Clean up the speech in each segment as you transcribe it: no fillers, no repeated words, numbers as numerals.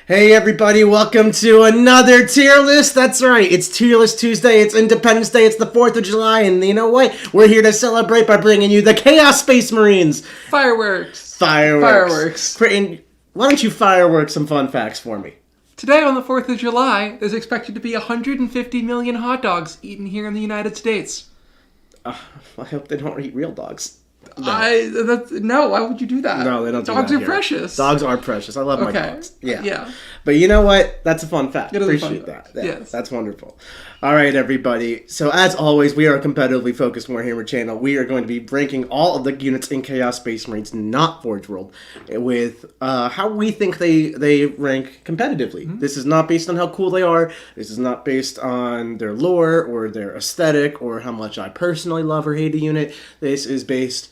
Hey everybody, welcome to another tier list. That's right, it's Tier List Tuesday, it's Independence Day, it's the 4th of July, and you know what? We're here to celebrate by bringing you the Chaos Space Marines. Fireworks. Quinton, why don't you firework some fun facts for me? Today on the 4th of July, there's expected to be 150 million hot dogs eaten here in the United States. I hope they don't eat real dogs. No, why would you do that? No, they don't do that. Dogs are here. precious. Dogs are precious. I love my dogs. Yeah. But you know what? That's a fun fact. It is Appreciate a fun fact. that. Yeah, yes. That's wonderful. All right, everybody. So as always, we are a competitively focused Warhammer channel. We are going to be ranking all of the units in Chaos Space Marines, not Forge World, with how we think they rank competitively. Mm-hmm. This is not based on how cool they are. This is not based on their lore or their aesthetic or how much I personally love or hate a unit. This is based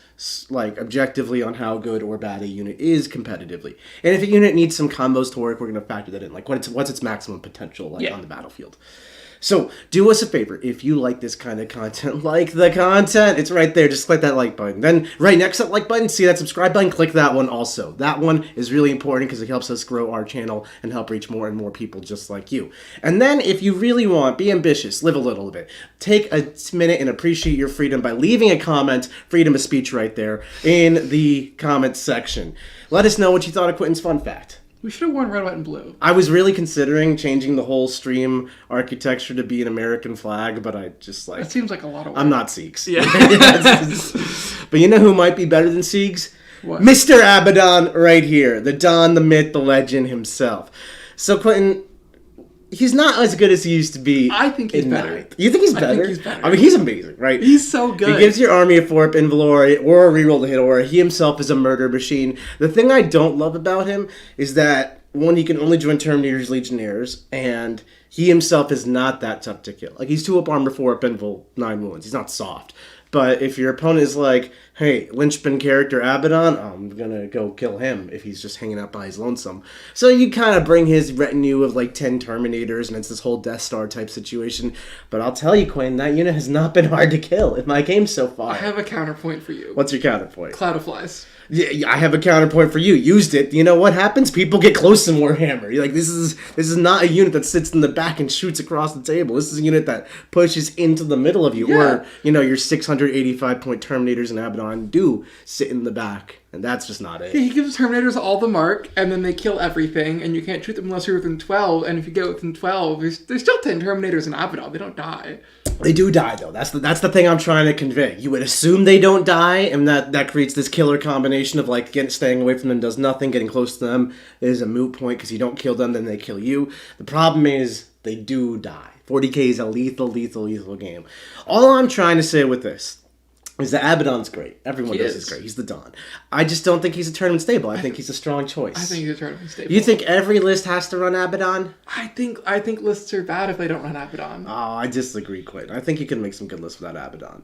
objectively on how good or bad a unit is competitively. And if a unit needs some combos to work, we're going to factor that in. Like what's its maximum potential on the battlefield. So do us a favor. If you like this kind of content, like the content, it's right there. Just click that like button. Then right next to that like button, see that subscribe button, click that one also. That one is really important because it helps us grow our channel and help reach more and more people just like you. And then if you really want, be ambitious, live a little bit. Take a minute and appreciate your freedom by leaving a comment, freedom of speech right there in the comments section. Let us know what you thought of Quinton's fun fact. We should have worn red, white, and blue. I was really considering changing the whole stream architecture to be an American flag, but I just That seems like a lot of work. I'm not Siegs. Yeah. But you know who might be better than Siegs? What? Mr. Abaddon right here. The Don, the myth, the legend himself. So Quinton, he's not as good as he used to be. I think he's better. Ninth. You think he's better? I think he's better. I mean, he's amazing, right? He's so good. He gives your army a 4-up Invalore or a reroll to hit aura. He himself is a murder machine. The thing I don't love about him is that, one, he can only join Terminators, Legionaires, and he himself is not that tough to kill. Like, he's 2-up armor, 4-up Invul, 9 wounds. He's not soft. But if your opponent is like, hey, linchpin character Abaddon, I'm gonna go kill him if he's just hanging out by his lonesome. So you kind of bring his retinue of like 10 Terminators, and it's this whole Death Star type situation. But I'll tell you, Quinn, that unit has not been hard to kill in my game so far. I have a counterpoint for you. What's your counterpoint? Cloud of Flies. Yeah, I have a counterpoint for you. Used it. You know what happens? People get close in Warhammer. You're like, this is not a unit that sits in the back and shoots across the table. This is a unit that pushes into the middle of you. Yeah. Or, your 685-point Terminators and Abaddon do sit in the back. And that's just not it. Yeah, he gives Terminators all the mark, and then they kill everything, and you can't shoot them unless you're within 12, and if you get within 12, there's still 10 Terminators in Abaddon. They don't die. They do die, though. That's the thing I'm trying to convey. You would assume they don't die, and that creates this killer combination of, staying away from them does nothing, getting close to them is a moot point, because you don't kill them, then they kill you. The problem is, they do die. 40k is a lethal game. All I'm trying to say with this is that Abaddon's great. Everyone knows he's great. He's the Don. I just don't think he's a tournament stable. I think he's a strong choice. I think he's a tournament stable. You think every list has to run Abaddon? I think lists are bad if they don't run Abaddon. Oh, I disagree, Quinton. I think you can make some good lists without Abaddon.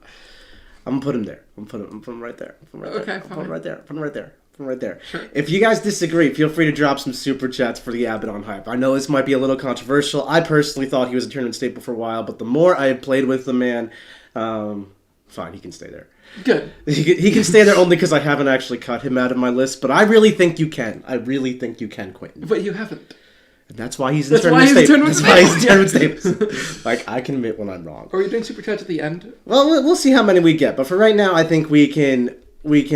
I'm gonna put him there. I'm put him right there. Okay, fine. Put him right there. Sure. If you guys disagree, feel free to drop some super chats for the Abaddon hype. I know this might be a little controversial. I personally thought he was a tournament staple for a while, but the more I have played with the man, fine, he can stay there. Good. He can stay there only because I haven't actually cut him out of my list, but I really think you can. Quinton. But you haven't. And that's why he's in tournament staples. That's why he's in tournament staples. I can admit when I'm wrong. Are you doing super chats at the end? Well, we'll see how many we get, but for right now, I think we can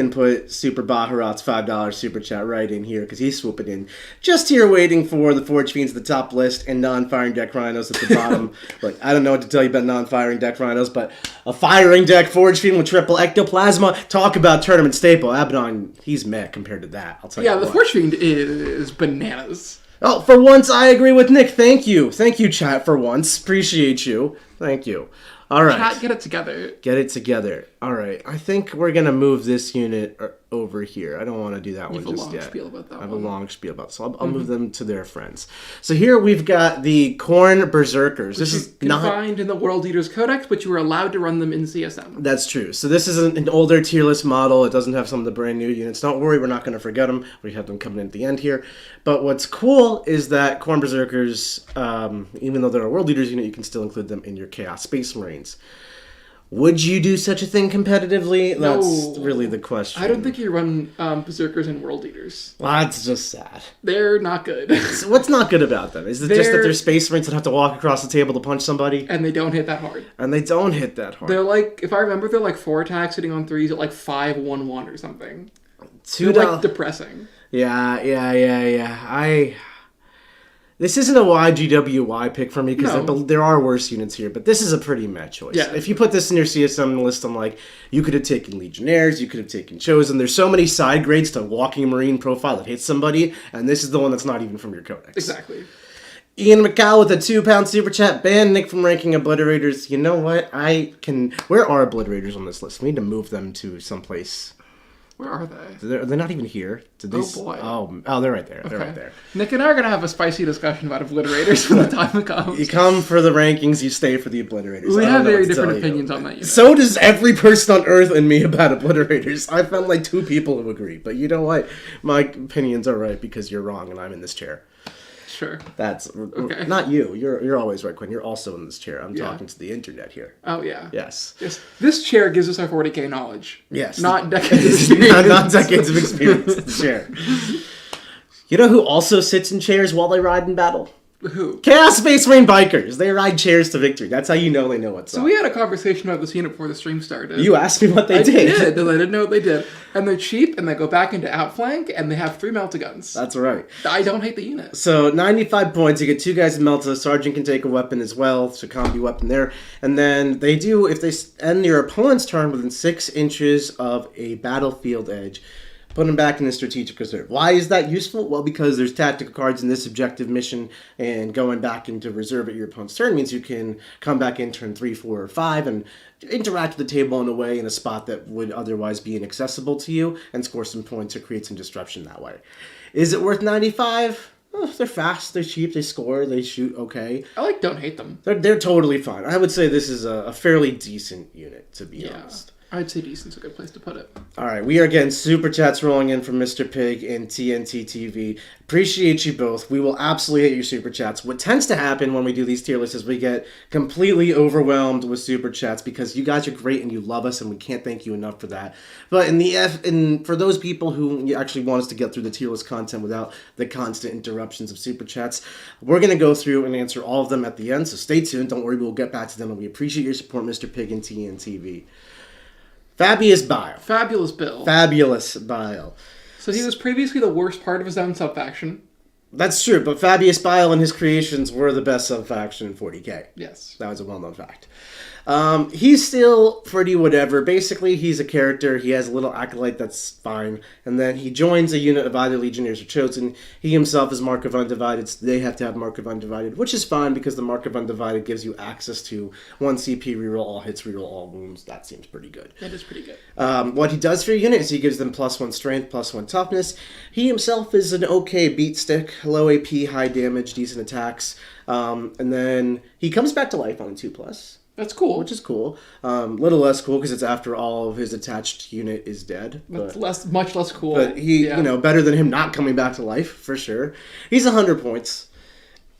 put Super Baharat's $5 super chat right in here because he's swooping in. Just here waiting for the Forgefiends at the top list and non-firing deck Rhinos at the bottom. Look, I don't know what to tell you about non-firing deck Rhinos, but a firing deck Forgefiend with triple Ectoplasma. Talk about tournament staple. Abaddon, he's meh compared to that. I'll tell you. Yeah, the Forgefiend is bananas. Oh, for once, I agree with Nick. Thank you, chat, for once. Appreciate you. Thank you. All right. Chat, get it together. Get it together. All right. I think we're going to move this unit over here. I don't want to do that one just yet. I have a long spiel about that. So I'll move them to their friends. So here we've got the Khorne Berzerkers. This is confined in the World Eaters Codex, but you were allowed to run them in CSM. That's true. So this is an older tier list model. It doesn't have some of the brand new units. Don't worry, we're not going to forget them. We have them coming in at the end here. But what's cool is that Khorne Berzerkers, even though they're a World Eaters unit, you can still include them in your Chaos Space Marines. Would you do such a thing competitively? No. That's really the question. I don't think you run Berserkers and World Eaters. Well, that's just sad. They're not good. So what's not good about them? Is it just that they're Space Marines that have to walk across the table to punch somebody? And they don't hit that hard. They're like, if I remember, they're like 4 attacks hitting on 3s at like 5-1-1 or something. They're like depressing. Yeah. This isn't a YGWY pick for me because there are worse units here, but this is a pretty meh choice. Yeah. If you put this in your CSM list, I'm like, you could have taken Legionnaires, you could have taken Chosen. There's so many side grades to Walking Marine profile that hits somebody, and this is the one that's not even from your codex. Exactly. Ian McCall with a £2 super chat. Ban Nick from ranking Obliterators. You know what? Where are Obliterators on this list? We need to move them to someplace. Where are they? They're not even here. Boy. Oh, they're right there. Okay. They're right there. Nick and I are going to have a spicy discussion about Obliterators when the time comes. You come for the rankings, you stay for the Obliterators. We have very different opinions on that unit. So does every person on Earth and me about Obliterators. I found like 2 people who agree. But you know what? My opinions are right because you're wrong and I'm in this chair. Sure. That's okay. Not you. You're always right, Quinn. You're also in this chair. I'm talking to the internet here. Oh, yeah. Yes. This chair gives us our 40k knowledge. Yes. Not decades of experience. not decades of experience. The chair. You know who also sits in chairs while they ride in battle? Who? Chaos Space Marine Bikers. They ride chairs to victory. That's how you know they know what's up. So we had a conversation about this unit before the stream started. You asked me what they did. I did, and I didn't know what they did. And they're cheap, and they go back into Outflank, and they have 3 Melta-Guns. That's right. I don't hate the unit. So 95 points. You get 2 guys in Melta. Sergeant can take a weapon as well. So combi weapon there. And then they do, if they end your opponent's turn within 6 inches of a battlefield edge, put them back in the strategic reserve. Why is that useful? Well, because there's tactical cards in this objective mission, and going back into reserve at your opponent's turn means you can come back in turn 3, 4, or 5 and interact with the table in a way in a spot that would otherwise be inaccessible to you and score some points or create some disruption that way. Is it worth 95? Oh, they're fast, they're cheap, they score, they shoot okay. I don't hate them. They're totally fine. I would say this is a fairly decent unit, to be honest. I'd say decent's a good place to put it. All right, we are getting super chats rolling in from Mr. Pig and TNT TV. Appreciate you both. We will absolutely hit your super chats. What tends to happen when we do these tier lists is we get completely overwhelmed with super chats because you guys are great and you love us and we can't thank you enough for that. But for those people who actually want us to get through the tier list content without the constant interruptions of super chats, we're going to go through and answer all of them at the end. So stay tuned. Don't worry, we'll get back to them. And we appreciate your support, Mr. Pig and TNTV. Fabulous Bile. Fabulous Bile. So he was previously the worst part of his own sub-faction. That's true, but Fabius Bile and his creations were the best sub-faction in 40k. Yes. That was a well-known fact. He's still pretty whatever. Basically, he's a character. He has a little acolyte that's fine. And then he joins a unit of either Legionnaires or Chosen. He himself is Mark of Undivided, so they have to have Mark of Undivided, which is fine because the Mark of Undivided gives you access to 1 CP, reroll all hits, reroll all wounds. That seems pretty good. That is pretty good. What he does for your unit is he gives them +1 strength, +1 toughness. He himself is an okay beat stick, low AP, high damage, decent attacks. And then he comes back to life on a 2+. That's cool. Which is cool. Little less cool because it's after all of his attached unit is dead. That's much less cool. But he, better than him not coming back to life, for sure. He's 100 points.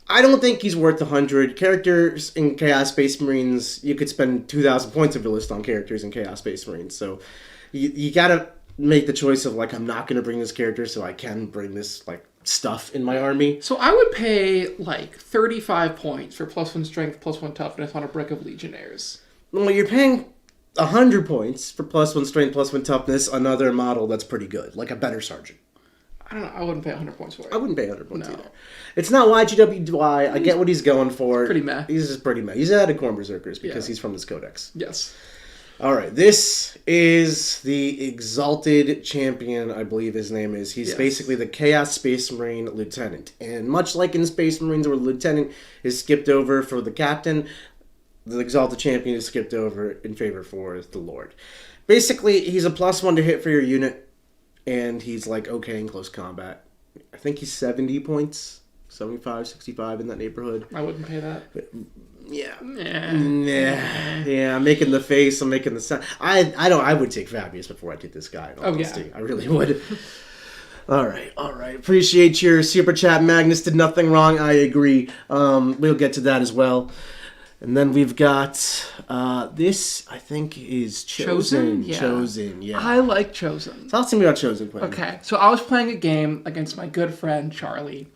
I don't think he's worth 100. Characters in Chaos Space Marines, you could spend 2,000 points of your list on characters in Chaos Space Marines. So you gotta make the choice of, I'm not going to bring this character so I can bring this, stuff in my army. So I would pay 35 points for +1 strength, +1 toughness on a brick of Legionnaires. Well, you're paying 100 points for +1 strength, +1 toughness, another model that's pretty good, like a better sergeant. I don't know. I wouldn't pay 100 points for it. I wouldn't pay 100 points either. It's not YGWY. I get what he's going for. Pretty meh. He's just pretty meh. He's added Khorne Berzerkers because he's from this codex. Yes. All right, this is the Exalted Champion, I believe his name is. He's basically the Chaos Space Marine Lieutenant. And much like in Space Marines where the Lieutenant is skipped over for the Captain, the Exalted Champion is skipped over in favor for the Lord. Basically, he's a +1 to hit for your unit, and he's okay in close combat. I think he's 70 points, 75, 65 in that neighborhood. I wouldn't pay that. But, yeah, I'm making the face, I'm making the sound. I would take Fabius before I did this guy, in all honesty. I really would. All right. Appreciate your super chat. Magnus did nothing wrong, I agree. We'll get to that as well. And then we've got this, I think, is Chosen. Yeah. Chosen, yeah. I like Chosen. Talk to me about Chosen, Quinn. Okay, so I was playing a game against my good friend Charlie,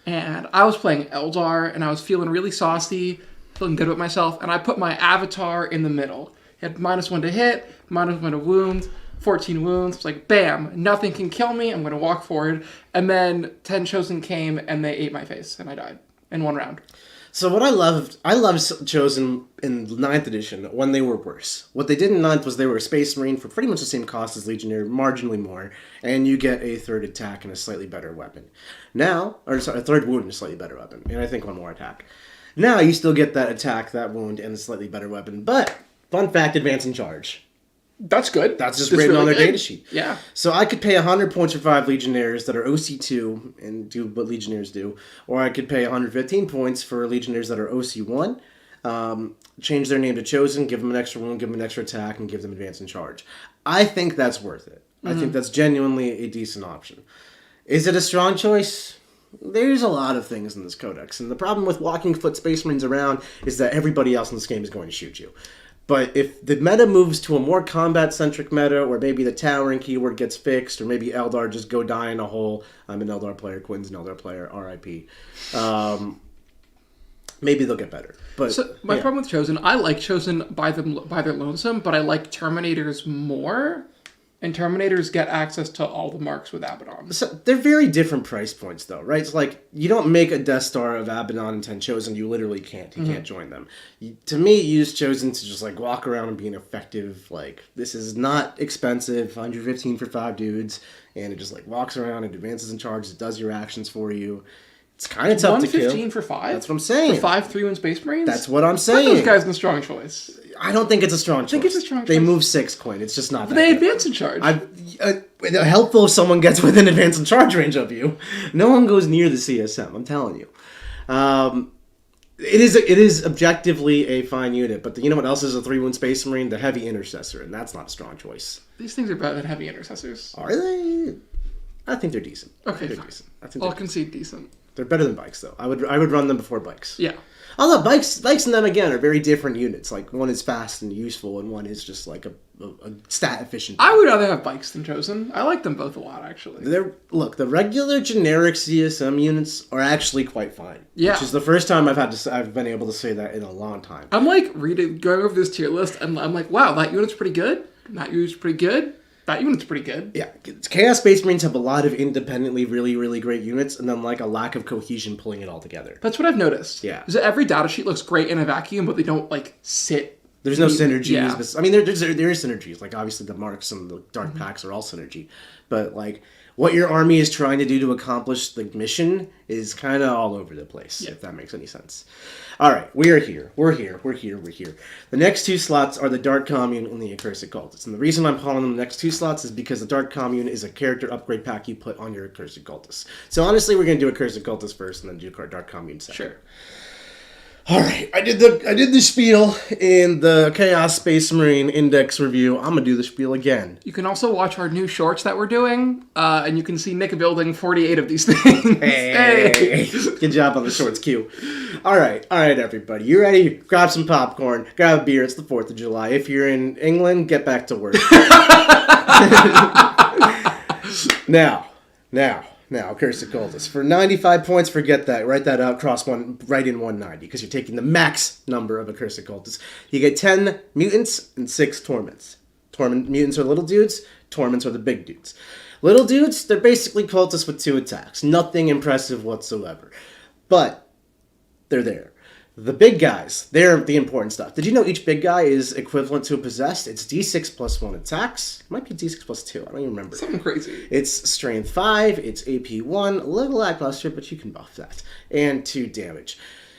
and I was playing Eldar, and I was feeling really saucy, feeling good with myself, and I put my avatar in the middle. He had -1 to hit, -1 to wound, 14 wounds. It's like, bam, nothing can kill me. I'm going to walk forward. And then 10 Chosen came, and they ate my face, and I died in 1 round. So what I loved Chosen in 9th edition when they were worse. What they did in 9th was they were a Space Marine for pretty much the same cost as Legionnaire, marginally more, and you get a 3rd attack and a slightly better weapon. Now, or sorry, a 3rd wound and a slightly better weapon, and I think 1 more attack. Now you still get that attack, that wound, and a slightly better weapon, but, fun fact, advance and charge. That's good. That's just written on their data sheet. Yeah. So I could pay 100 points for 5 Legionnaires that are OC2 and do what Legionnaires do, or I could pay 115 points for Legionnaires that are OC1, change their name to Chosen, give them an extra wound, give them an extra attack, and give them advance and charge. I think that's worth it. I think that's genuinely a decent option. Is it a strong choice? There's a lot of things in this codex, and the problem with walking foot Space Marines around is that everybody else in this game is going to shoot you. But if the meta moves to a more combat-centric meta, or maybe the towering keyword gets fixed, or maybe Eldar just go die in a hole. I'm an Eldar player, Quinton's an Eldar player, RIP. Maybe they'll get better. But so my problem with Chosen, I like Chosen by their lonesome, but I like Terminators more. And Terminators get access to all the marks with Abaddon. So they're very different price points, though, right? It's like, you don't make a Death Star of Abaddon and 10 Chosen. You literally can't. You can't join them. To me, use Chosen to just, like, walk around and be an effective, like, this is not expensive, 115 for 5 dudes, and it just, like, walks around and advances and charges. It does your actions for you. It's kind of tough to kill. 115 for 5? That's what I'm saying. For 5 3-1 Space Marines? That's what I'm Put saying. those guys in the strong choice. I don't think it's a strong choice. I think it's a strong choice. They move 6 coin. It's just not that They good. advance in charge. Helpful if someone gets within advance and charge range of you. No one goes near the CSM, I'm telling you. It is objectively a fine unit, but you know what else is a 3-1 Space Marine? The Heavy Intercessor, and that's not a strong choice. These things are better than Heavy Intercessors. Are they? I think they're decent. Okay, they're fine. decent. I think I'll concede decent. they're better than bikes, though. I would run them before bikes. Yeah. Although bikes and them, again, are very different units. Like, one is fast and useful, and one is just like a stat efficient. I would rather have bikes than Chosen. I like them both a lot, actually. Look, the regular generic CSM units are actually quite fine. Yeah. Which is the first time I've been able to say that in a long time. I'm like going over this tier list, and I'm like, wow, that unit's pretty good. That unit's pretty good. That unit's pretty good. Yeah, Chaos Space Marines have a lot of independently really, really great units, and then like a lack of cohesion pulling it all together. That's what I've noticed. Yeah. Is that every data sheet looks great in a vacuum, but they don't like sit. There's no synergies. Yeah. But, I mean, there is synergies. Like, obviously, the marks and the dark packs are all synergy. But, like, what your army is trying to do to accomplish the mission is kind of all over the place, if that makes any sense. All right, we are here. We're here. The next 2 slots are the Dark Commune and the Accursed Cultists. And the reason I'm calling them the next 2 slots is because the Dark Commune is a character upgrade pack you put on your Accursed Cultists. So, honestly, we're going to do Accursed Cultists first and then do Dark Commune second. Sure. All right, I did the spiel in the Chaos Space Marine Index review. I'm gonna do the spiel again. You can also watch our new shorts that we're doing, and you can see Nick building 48 of these things. Hey. Good job on the shorts, Q. All right, everybody, you ready? Grab some popcorn, grab a beer. It's the 4th of July. If you're in England, get back to work. Now, Accursed Cultists. For 95 points, forget that. Write that out, write in 190, because you're taking the max number of Accursed Cultists. You get 10 mutants and 6 torments. Mutants are little dudes, torments are the big dudes. Little dudes, they're basically cultists with 2 attacks. Nothing impressive whatsoever. But they're there. The big guys, they're the important stuff. Did you know each big guy is equivalent to a possessed? It's D6 plus 1 attacks. It might be D6 plus 2. I don't even remember. Something crazy. It's strength 5, it's AP 1, a little lackluster, but you can buff that. And 2 damage.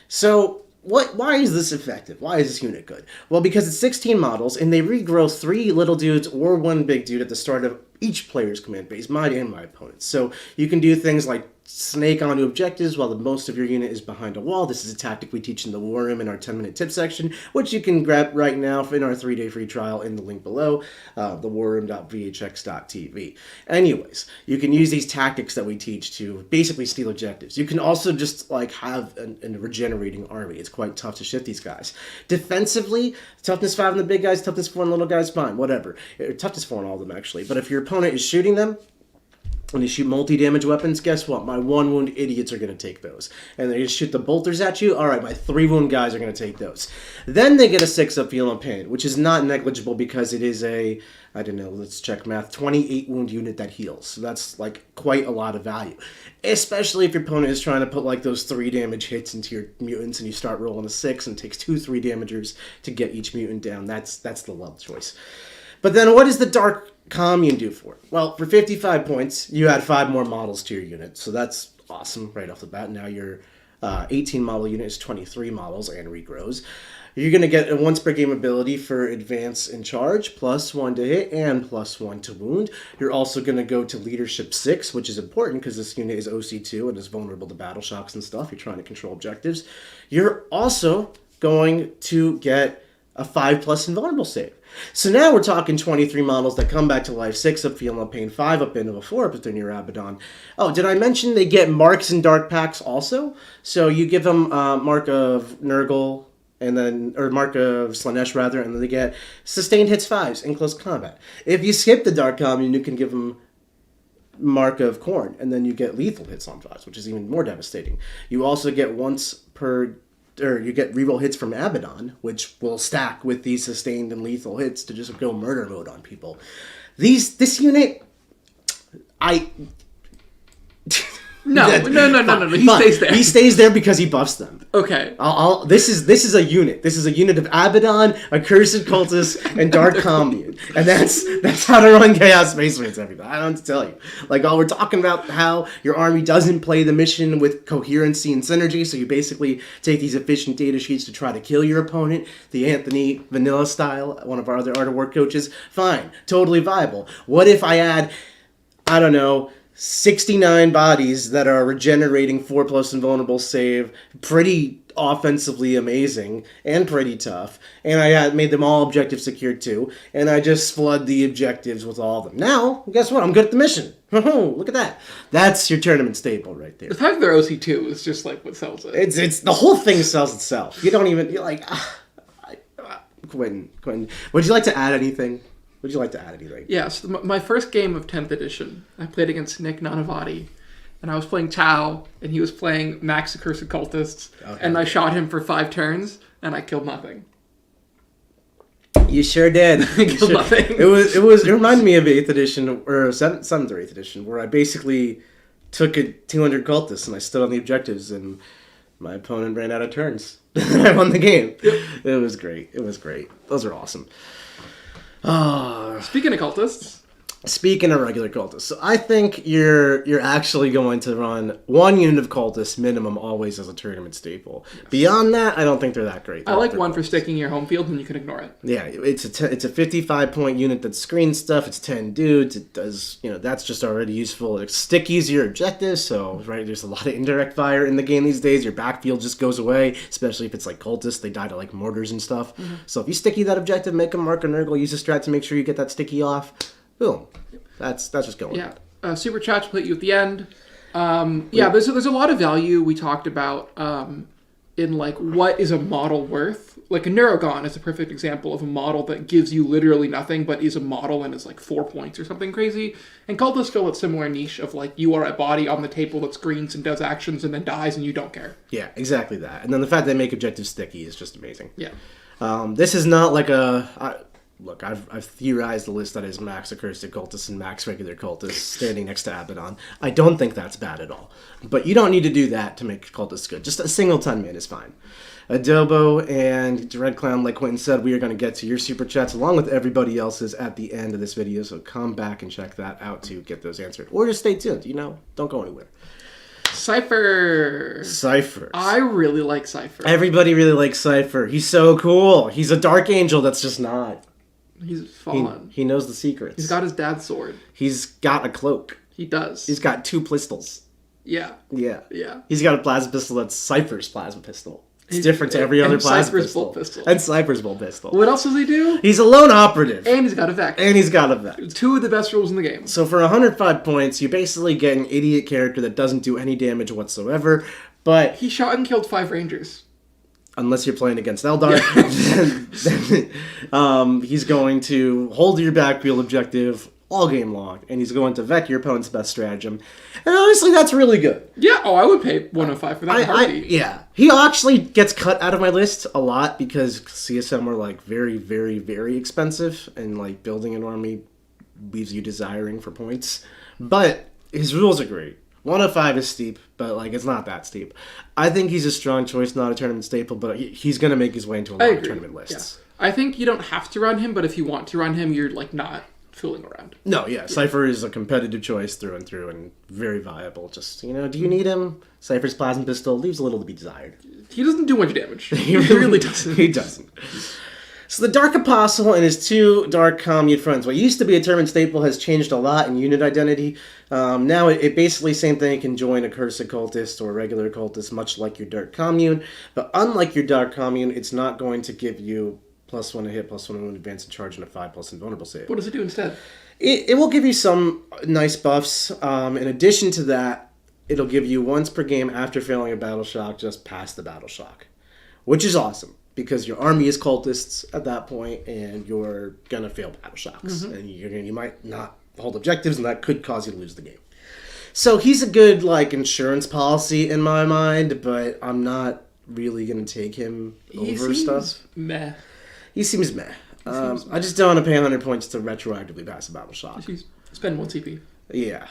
So, why is this effective? Why is this unit good? Well, because it's 16 models, and they regrow 3 little dudes or 1 big dude at the start of each player's command phase, mine and my opponent's. So, you can do things like snake onto objectives while the most of your unit is behind a wall. This is a tactic we teach in the War Room in our 10-minute tip section, which you can grab right now in our 3-day free trial in the link below, thewarroom.vhx.tv. Anyways, you can use these tactics that we teach to basically steal objectives. You can also just like have a regenerating army. It's quite tough to shift these guys. Defensively, toughness 5 on the big guys, toughness 4 on the little guys, fine, whatever. Toughness 4 on all of them, actually. But if your opponent is shooting them, when they shoot multi-damage weapons, guess what? My 1-wound idiots are going to take those. And they just shoot the bolters at you, alright, my 3-wound guys are going to take those. Then they get a 6-up Feel No Pain, which is not negligible because it is a, I don't know, let's check math, 28-wound unit that heals. So that's, like, quite a lot of value. Especially if your opponent is trying to put, like, those 3 damage hits into your mutants and you start rolling a 6 and it takes 2 3 damagers to get each mutant down. That's the love choice. But then what does the Dark Commune do for it? Well, for 55 points, you add 5 more models to your unit. So that's awesome right off the bat. Now your 18 model unit is 23 models and regrows. You're going to get a once per game ability for advance and charge, +1 to hit and +1 to wound. You're also going to go to leadership 6, which is important because this unit is OC2 and is vulnerable to battle shocks and stuff. You're trying to control objectives. You're also going to get a 5+ invulnerable save. So now we're talking 23 models that come back to life, 6-up Feel No Pain, 5-up into a 4-up within your Abaddon. Oh, did I mention they get marks and dark packs also? So you give them Mark of Nurgle, and then, or Mark of Slanesh rather, and then they get sustained hits 5s in close combat. If you skip the Dark Commune, you can give them Mark of Khorne, and then you get lethal hits on 5s, which is even more devastating. You also get you get reroll hits from Abaddon, which will stack with these sustained and lethal hits to just go murder mode on people. This unit, No. He stays there. He stays there because he buffs them. Okay. This is a unit. This is a unit of Abaddon, Accursed Cultists, and Dark Commune. And that's how to run Chaos Space Marines, everybody. I don't have to tell you. Like, we're talking about how your army doesn't play the mission with coherency and synergy, so you basically take these efficient data sheets to try to kill your opponent, the Anthony Vanilla style, one of our other Art of War coaches. Fine. Totally viable. What if I add, I don't know, 69 bodies that are regenerating 4+ invulnerable save, pretty offensively amazing and pretty tough, and I made them all objective secure too, and I just flood the objectives with all of them. Now, guess what? I'm good at the mission. Look at that. That's your tournament staple right there. The fact that they're OC2 is just like what sells it. It's the whole thing sells itself. You don't even, you're like, Quinton, would you like to add anything? Would you like to add anything? Yes. My first game of 10th edition, I played against Nick Nanavati, and I was playing Tau, and he was playing Max Accursed Cultists, and I shot him for 5 turns, and I killed nothing. You sure did. Killed nothing. It reminded me of 8th edition, or 7th or 8th edition, where I basically took a 200 cultists, and I stood on the objectives, and my opponent ran out of turns. I won the game. Yep. It was great. Those are awesome. Speaking of cultists. Speaking of regular cultists, so I think you're actually going to run 1 unit of cultists minimum always as a tournament staple. Yes. Beyond that, I don't think they're that great. I like one for sticking your home field and you can ignore it. Yeah, it's a 55-point unit that screens stuff. It's 10 dudes. It does, that's just already useful. It stickies your objectives, so right, there's a lot of indirect fire in the game these days. Your backfield just goes away, especially if it's like cultists. They die to like mortars and stuff. Mm-hmm. So if you sticky that objective, make them mark a Nurgle, use a strat to make sure you get that sticky off. Boom. That's just going. Yeah. Super chat will hit you at the end. There's a lot of value we talked about in like what is a model worth. Like a Neurogon is a perfect example of a model that gives you literally nothing, but is a model and is like 4 points or something crazy. And Cultists fill a similar niche of like you are a body on the table that screens and does actions and then dies and you don't care. Yeah, exactly that. And then the fact they make objectives sticky is just amazing. Yeah. This is not like Look, I've theorized the list that is Max Accursed Cultists and Max Regular Cultists standing next to Abaddon. I don't think that's bad at all. But you don't need to do that to make Cultists good. Just a single 10-man is fine. Adobo and Red Clown, like Quinton said, we are going to get to your super chats along with everybody else's at the end of this video. So come back and check that out to get those answered. Or just stay tuned. Don't go anywhere. Cypher. I really like Cypher. Everybody really likes Cypher. He's so cool. He's a Dark Angel that's just not. He's fallen. He knows the secrets. He's got his dad's sword. He's got a cloak. He does. He's got 2 pistols. Yeah. Yeah. Yeah. He's got a plasma pistol that's Cypher's plasma pistol. It's different to every other plasma Cypher's pistol. bolt pistol. And Cypher's bolt pistol. What else does he do? He's a lone operative. And he's got a Vect. And he's got a Vect. Two of the best rules in the game. So for 105 points, you basically get an idiot character that doesn't do any damage whatsoever, but... He shot and killed 5 Rangers. Unless you're playing against Eldar, then he's going to hold your backfield objective all game long, and he's going to Vec your opponent's best stratagem. And honestly, that's really good. Yeah, I would pay 105 for that. Yeah. He actually gets cut out of my list a lot because CSM were like very, very, very expensive, and like building an army leaves you desiring for points. But his rules are great. 105 is steep, but like it's not that steep. I think he's a strong choice, not a tournament staple, but he's going to make his way into a lot of tournament lists. Yeah. I think you don't have to run him, but if you want to run him, you're like not fooling around. No, yeah. Cypher is a competitive choice through and through and very viable. Just, do you need him? Cypher's plasma pistol leaves a little to be desired. He doesn't do much damage. He really doesn't. He doesn't. So the Dark Apostle and his 2 Dark Commune friends. What used to be a tournament staple has changed a lot in unit identity. Now it basically same thing. It can join Accursed Cultist or regular Cultist, much like your Dark Commune. But unlike your Dark Commune, it's not going to give you +1 to hit, +1 to advance and charge, and a 5+ invulnerable save. What does it do instead? It will give you some nice buffs. In addition to that, it'll give you once per game after failing a battle shock, just past the battle shock. Which is awesome, because your army is cultists at that point, and you're going to fail battle shocks. And you might not hold objectives, and that could cause you to lose the game. So he's a good insurance policy in my mind, but I'm not really going to take him over stuff. Meh. He seems meh. I just don't want to pay 100 points to retroactively pass a battle shock. Spend 1 CP. Yeah.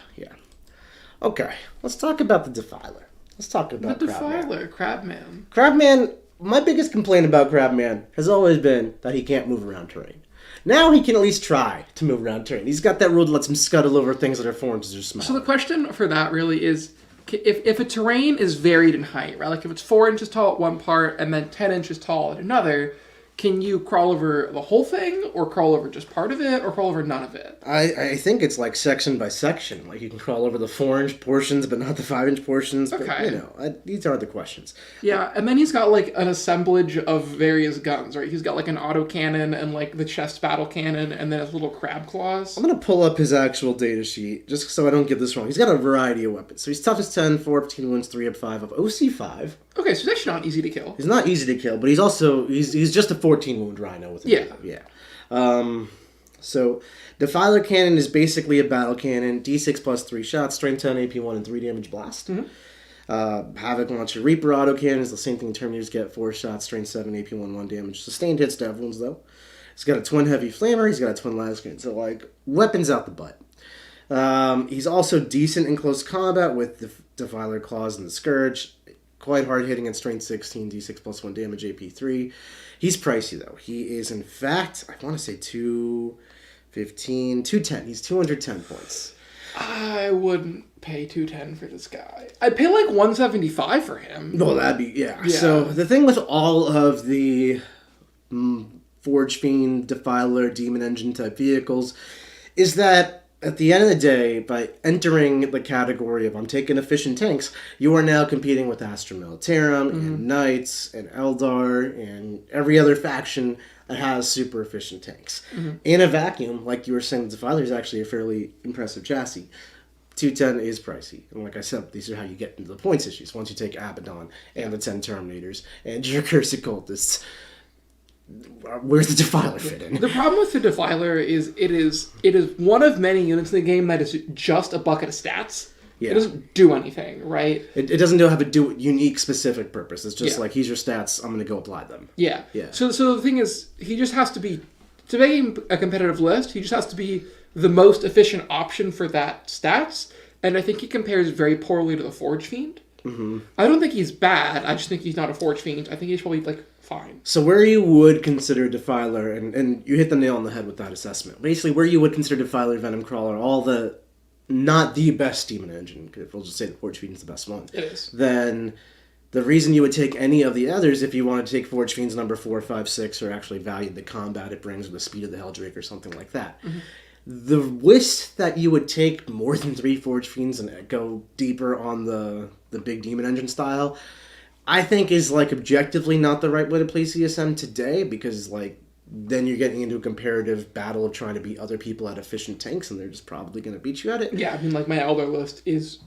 Okay, let's talk about the Defiler. Let's talk about the Defiler, Crabman. Crabman, my biggest complaint about Crabman has always been that he can't move around terrain. Now he can at least try to move around terrain. He's got that rule that lets him scuttle over things that are 4 inches or smaller. So the question for that really is, if a terrain is varied in height, right? Like if it's 4 inches tall at one part and then 10 inches tall at another, can you crawl over the whole thing, or crawl over just part of it, or crawl over none of it? I think it's like section by section. Like you can crawl over the 4-inch portions, but not the 5-inch portions. Okay. But, these are the questions. Yeah, and then he's got like an assemblage of various guns, right? He's got like an autocannon and like the chest battle cannon, and then his little crab claws. I'm going to pull up his actual data sheet, just so I don't get this wrong. He's got a variety of weapons. So he's toughness 10, 4 up 15 wounds, 3 up 5 of OC 5. Okay, so he's actually not easy to kill. He's not easy to kill, but he's also, he's just a 14 wound Rhino with Yeah. So Defiler Cannon is basically a battle cannon. D6 plus 3 shots, strength 10, AP 1, and 3 damage blast. Havoc Launcher Reaper autocannon is the same thing Terminators get, 4 shots, strength 7, AP 1, 1 damage. Sustained hits, stab wounds though. He's got a twin heavy flamer, he's got a twin lascannon, so weapons out the butt. He's also decent in close combat with the Defiler Claws and the Scourge. Quite hard hitting at strength 16, D6 plus 1 damage, AP 3. He's pricey though. He is in fact, I want to say 215, 210. He's 210 points. I wouldn't pay 210 for this guy. I'd pay like 175 for him. Well, that'd be, yeah. So the thing with all of the Forgefiend, Defiler, Demon Engine type vehicles is that at the end of the day, by entering the category of I'm taking efficient tanks, you are now competing with Astra Militarum and Knights and Eldar and every other faction that has super efficient tanks. In a vacuum, like you were saying, the Defiler is actually a fairly impressive chassis. 210 is pricey. And like I said, these are how you get into the points issues. Once you take Abaddon and the 10 Terminators and your Accursed Cultists, where's the Defiler fit in? The problem with the Defiler is it is one of many units in the game that is just a bucket of stats. Yeah. It doesn't do anything, right? It doesn't have a unique specific purpose. It's just like, here's your stats, I'm going to go apply them. Yeah. So the thing is, he just has to be, to make him a competitive list, he just has to be the most efficient option for that stats, and I think he compares very poorly to the Forgefiend. I don't think he's bad, I just think he's not a Forgefiend. I think he's probably fine. So where you would consider Defiler, and you hit the nail on the head with that assessment, basically where you would consider Defiler, Venom Crawler, all the, not the best Demon Engine, if we'll just say the Forgefiend is the best one. It is. Then the reason you would take any of the others, if you want to take Forgefiend's number 4, 5, 6, or actually value the combat it brings or the speed of the Heldrake or something like that. The risk that you would take more than 3 Forge Fiends and go deeper on the big Demon Engine style, I think is, like, objectively not the right way to play CSM today, because, like, then you're getting into a comparative battle of trying to beat other people at efficient tanks, and they're just probably going to beat you at it. Yeah, I mean, like, my elbow list is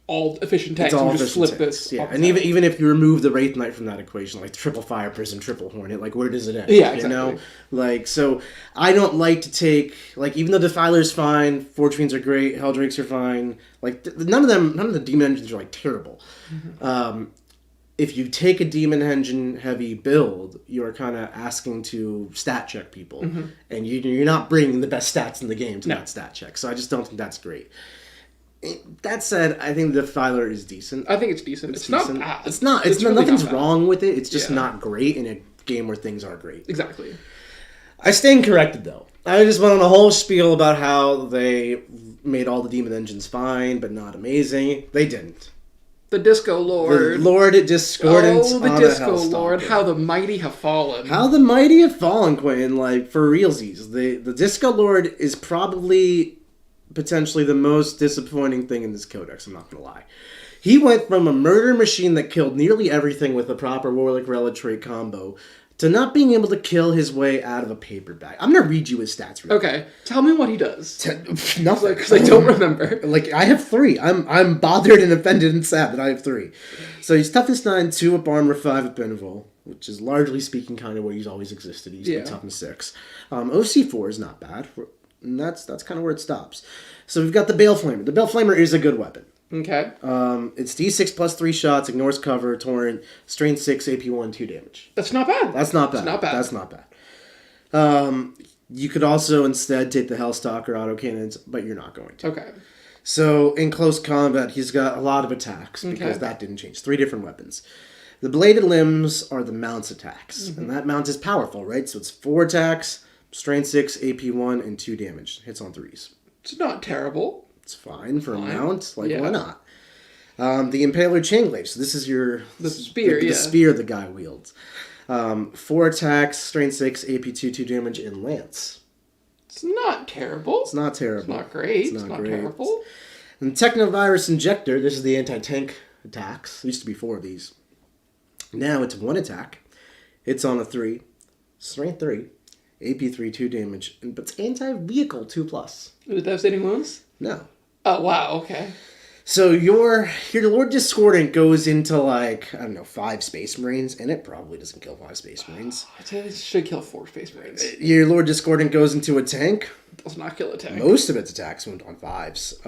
all efficient tanks. It's all just efficient flip tanks. this. Yeah, and even if you remove the Wraith Knight from that equation, like triple Fire Prison, triple Hornet, like, where does it end? Yeah, exactly. You know? Like, so I don't like to take, like, even though Defiler's fine, Forge Fiends are great, Heldrakes are fine, like, none of the Demon Engines are, like, terrible. Mm-hmm. If you take a Demon Engine heavy build, you're kind of asking to stat check people. Mm-hmm. And you're not bringing the best stats in the game to that stat check. So I just don't think that's great. That said, I think the Defiler is decent. I think it's decent. It's decent. Not bad. It's not. Really nothing's not bad. wrong with it. It's just not great in a game where things are great. Exactly. I stand corrected, though. I just went on a whole spiel about how they made all the Demon Engines fine, but not amazing. They didn't. The Disco Lord. The Lord Discordant. Oh, the Disco Lord. How the mighty have fallen. How the mighty have fallen, Quinn. Like, for realsies. The Disco Lord is probably potentially the most disappointing thing in this codex, I'm not going to lie. He went from a murder machine that killed nearly everything with a proper Warlock Relic trait combo to not being able to kill his way out of a paper bag. I'm going to read you his stats. Okay, tell me what he does. Nothing. Because I don't remember. Like, I have 3. I'm bothered and offended and sad that I have 3. So he's toughness 9, 2 up armor, 5 up Benevol, which is largely speaking kind of where he's always existed. He's been toughness 6. OC4 is not bad, and that's kind of where it stops. So we've got the Baleflamer. The Baleflamer is a good weapon. Okay. It's D6 plus 3 shots, ignores cover, torrent, strength 6, AP1, 2 damage. That's not bad. That's not bad. That's not bad. You could also instead take the Hellstalker autocannons, but you're not going to. Okay. So in close combat, he's got a lot of attacks because that didn't change. 3 different weapons. The bladed limbs are the mount's attacks, and that mount is powerful, right? So it's 4 attacks, strength 6, AP1, and 2 damage. Hits on 3s. It's not terrible. It's fine for a mount. Like, why not? The Impaler Chainglaive. So this is the spear, the spear the guy wields. 4 attacks, strength 6, AP2, 2 damage, and lance. It's not terrible. It's not terrible. It's not great. It's not terrible. And Technovirus Injector. This is the anti-tank attacks. There used to be 4 of these. Now it's 1 attack. Hits on a 3. Strength 3. AP3, 2 damage. But it's anti-vehicle 2+. Is it devastating wounds? No. Oh, wow, okay. So your Lord Discordant goes into, like, I don't know, 5 Space Marines, and it probably doesn't kill 5 Space Marines. I'd say it should kill 4 Space Marines. Your Lord Discordant goes into a tank. It does not kill a tank. Most of its attacks wound on 5s.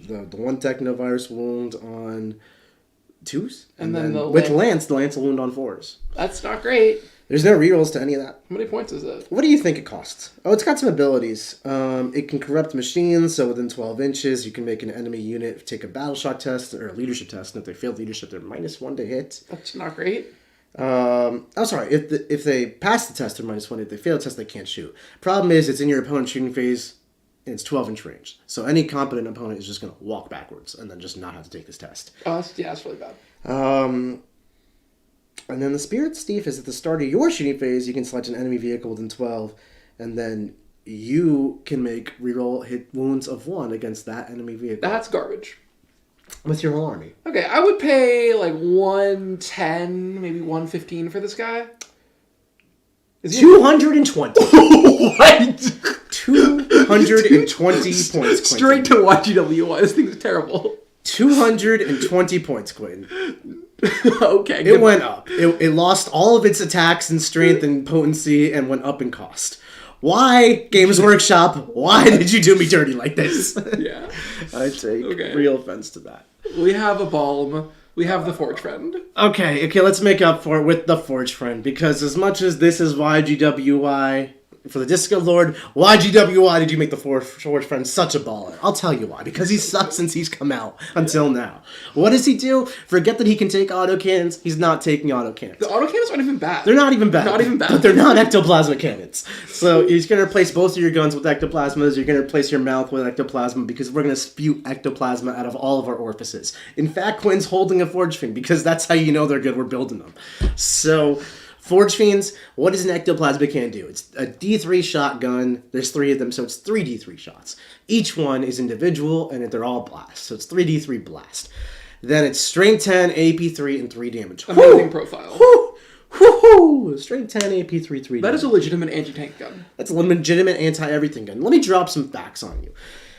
The 1 Technovirus wound on 2s. And then with Lance, the Lance will wound on 4s. That's not great. There's no rerolls to any of that. How many points is it? What do you think it costs? Oh, it's got some abilities. It can corrupt machines, so within 12 inches, you can make an enemy unit take a battle shock test or a leadership test, and if they fail leadership, they're -1 to hit. That's not great. Sorry. If they pass the test, they're -1. If they fail the test, they can't shoot. Problem is, it's in your opponent's shooting phase, and it's 12-inch range. So any competent opponent is just going to walk backwards and then just not have to take this test. Oh, that's really bad. And then the Spirit Thief is at the start of your shooting phase, you can select an enemy vehicle within 12, and then you can make reroll hit wounds of 1 against that enemy vehicle. That's garbage. With your whole army. Okay, I would pay like 110, maybe 115 for this guy. 220. What? 220 points, Quinton. Straight to YGWY. This thing's terrible. 220 points, Quinton. Okay. It went up. It lost all of its attacks and strength and potency and went up in cost. Why, Games Workshop? Why did you do me dirty like this? Yeah. I take real offense to that. We have a Balm. We have the Forgefiend. Okay, let's make up for it with the Forgefiend, because as much as this is YGWY for the Disco Lord, YGWY did you make the Forgefiend such a baller? I'll tell you why. Because he's sucked since he's come out until now. What does he do? Forget that he can take autocannons. He's not taking autocannons. The autocannons aren't even bad. They're not even bad. Not even bad. But they're not ectoplasma cannons. So he's going to replace both of your guns with ectoplasmas. You're going to replace your mouth with ectoplasma because we're going to spew ectoplasma out of all of our orifices. In fact, Quinn's holding a Forgefiend because that's how you know they're good. We're building them. So Forgefiends, what does an Ectoplasmic Hand do? It's a D3 shotgun. There's 3 of them, so it's 3 D3 shots. Each one is individual, and they're all blast. So it's 3 D3 blast. Then it's Strength 10, AP 3, and 3 damage. Amazing profile. Woohoo! Strength 10, AP 3, 3 damage. That is a legitimate anti-tank gun. That's a legitimate anti-everything gun. Let me drop some facts on you.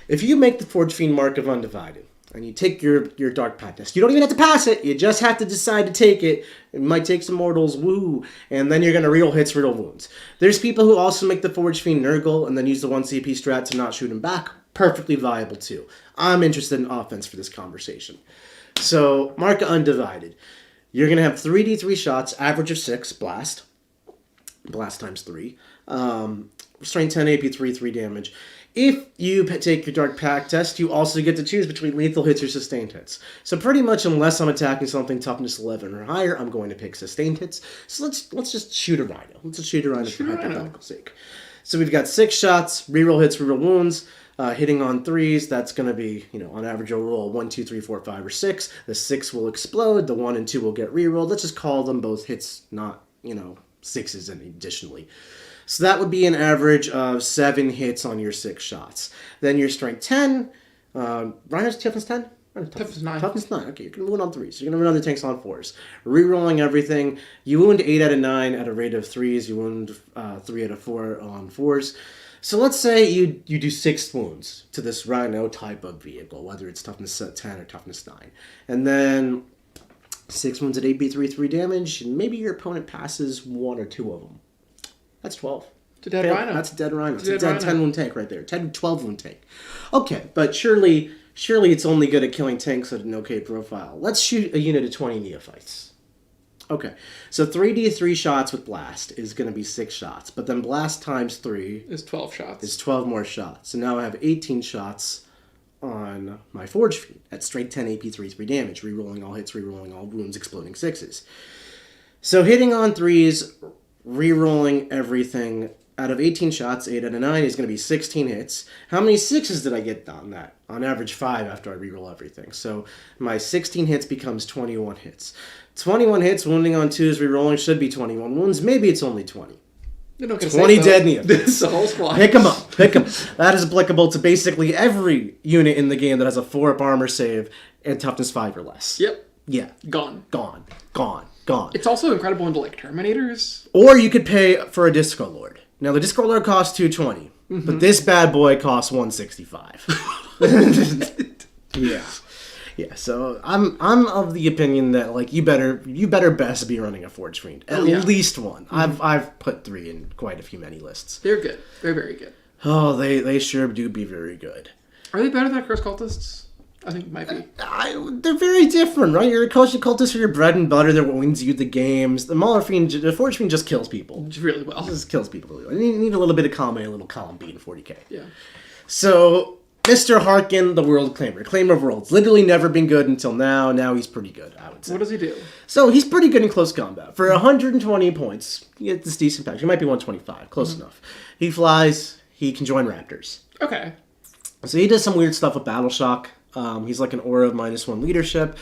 If you make the Forgefiend Mark of Undivided, and you take your Dark Pact test, you don't even have to pass it. You just have to decide to take it. It might take some mortals, woo, and then you're going to reroll hits, reroll wounds. There's people who also make the Forgefiend Nurgle and then use the 1 CP strat to not shoot him back. Perfectly viable, too. I'm interested in offense for this conversation. So, Mark of Undivided. You're going to have 3d3 shots, average of 6, blast. Blast times 3. Strength 10, AP 3, 3 damage. If you take your Dark Pact test, you also get to choose between lethal hits or sustained hits. So pretty much, unless I'm attacking something toughness 11 or higher, I'm going to pick sustained hits. So let's just shoot a Rhino. Let's just shoot a Rhino for hypothetical sake. So we've got 6 shots, reroll hits, reroll wounds. Hitting on 3s, that's going to be, on average, you'll roll 1, 2, 3, 4, 5, or 6. The 6 will explode. The 1 and 2 will get rerolled. Let's just call them both hits, not, 6s additionally. So that would be an average of 7 hits on your 6 shots. Then your Strength 10. Rhino's toughness 10? Toughness 9. Toughness 9. Okay, you're going to wound on 3s. You're going to wound other tanks on 4s. Rerolling everything. You wound 8 out of 9 at a rate of 3s. You wound 3 out of 4 on 4s. So let's say you do 6 wounds to this Rhino type of vehicle, whether it's toughness 10 or toughness 9. And then 6 wounds at AP 3, 3 damage, and maybe your opponent passes 1 or 2 of them. That's 12. It's a dead Rhino. That's a dead Rhino. It's a dead dead 10 wound tank right there. 10, 12 wound tank. Okay, but surely it's only good at killing tanks at an okay profile. Let's shoot a unit of 20 neophytes. Okay, so 3d3 shots with blast is going to be 6 shots, but then blast times 3 is 12 shots. Is 12 more shots. So now I have 18 shots on my Forgefiend at straight 10 AP 3 damage, rerolling all hits, rerolling all wounds, exploding 6s. So hitting on 3s, rerolling everything. Out of 18 shots, 8 out of 9 is going to be 16 hits. How many 6s did I get on that? On average, 5 after I reroll everything. So my 16 hits becomes 21 hits. 21 hits, wounding on 2s, rerolling should be 21 wounds. Maybe it's only 20. 20 dead neophytes. It's the whole squad. Pick them up. That is applicable to basically every unit in the game that has a 4-up armor save and toughness 5 or less. Yep. Yeah. Gone. It's also incredible into Terminators. Or you could pay for a Disco Lord. Now, the Disco Lord costs $220, but this bad boy costs $165. Yeah. So I'm of the opinion that you better best be running a Forgefiend, at least one. I've put 3 in quite a few many lists. They're good. They're very good. Oh, they sure do be very good. Are they better than Accursed Cultists? I think it might be. They're very different, right? Your Cultists are your bread and butter. They're what wins you the games. The Forgefiend just kills people. Really well. Just kills people really well. You need a little bit of column A, a little column B in 40k. Yeah. So, Mr. Haarkan, the Worldclaimer. Claimer of Worlds. Literally never been good until now. Now he's pretty good, I would say. What does he do? So, he's pretty good in close combat. For 120 points, you get this decent package. He might be 125. Close enough. He flies. He can join Raptors. Okay. So, he does some weird stuff with Battle Shock. He's like an aura of -1 leadership.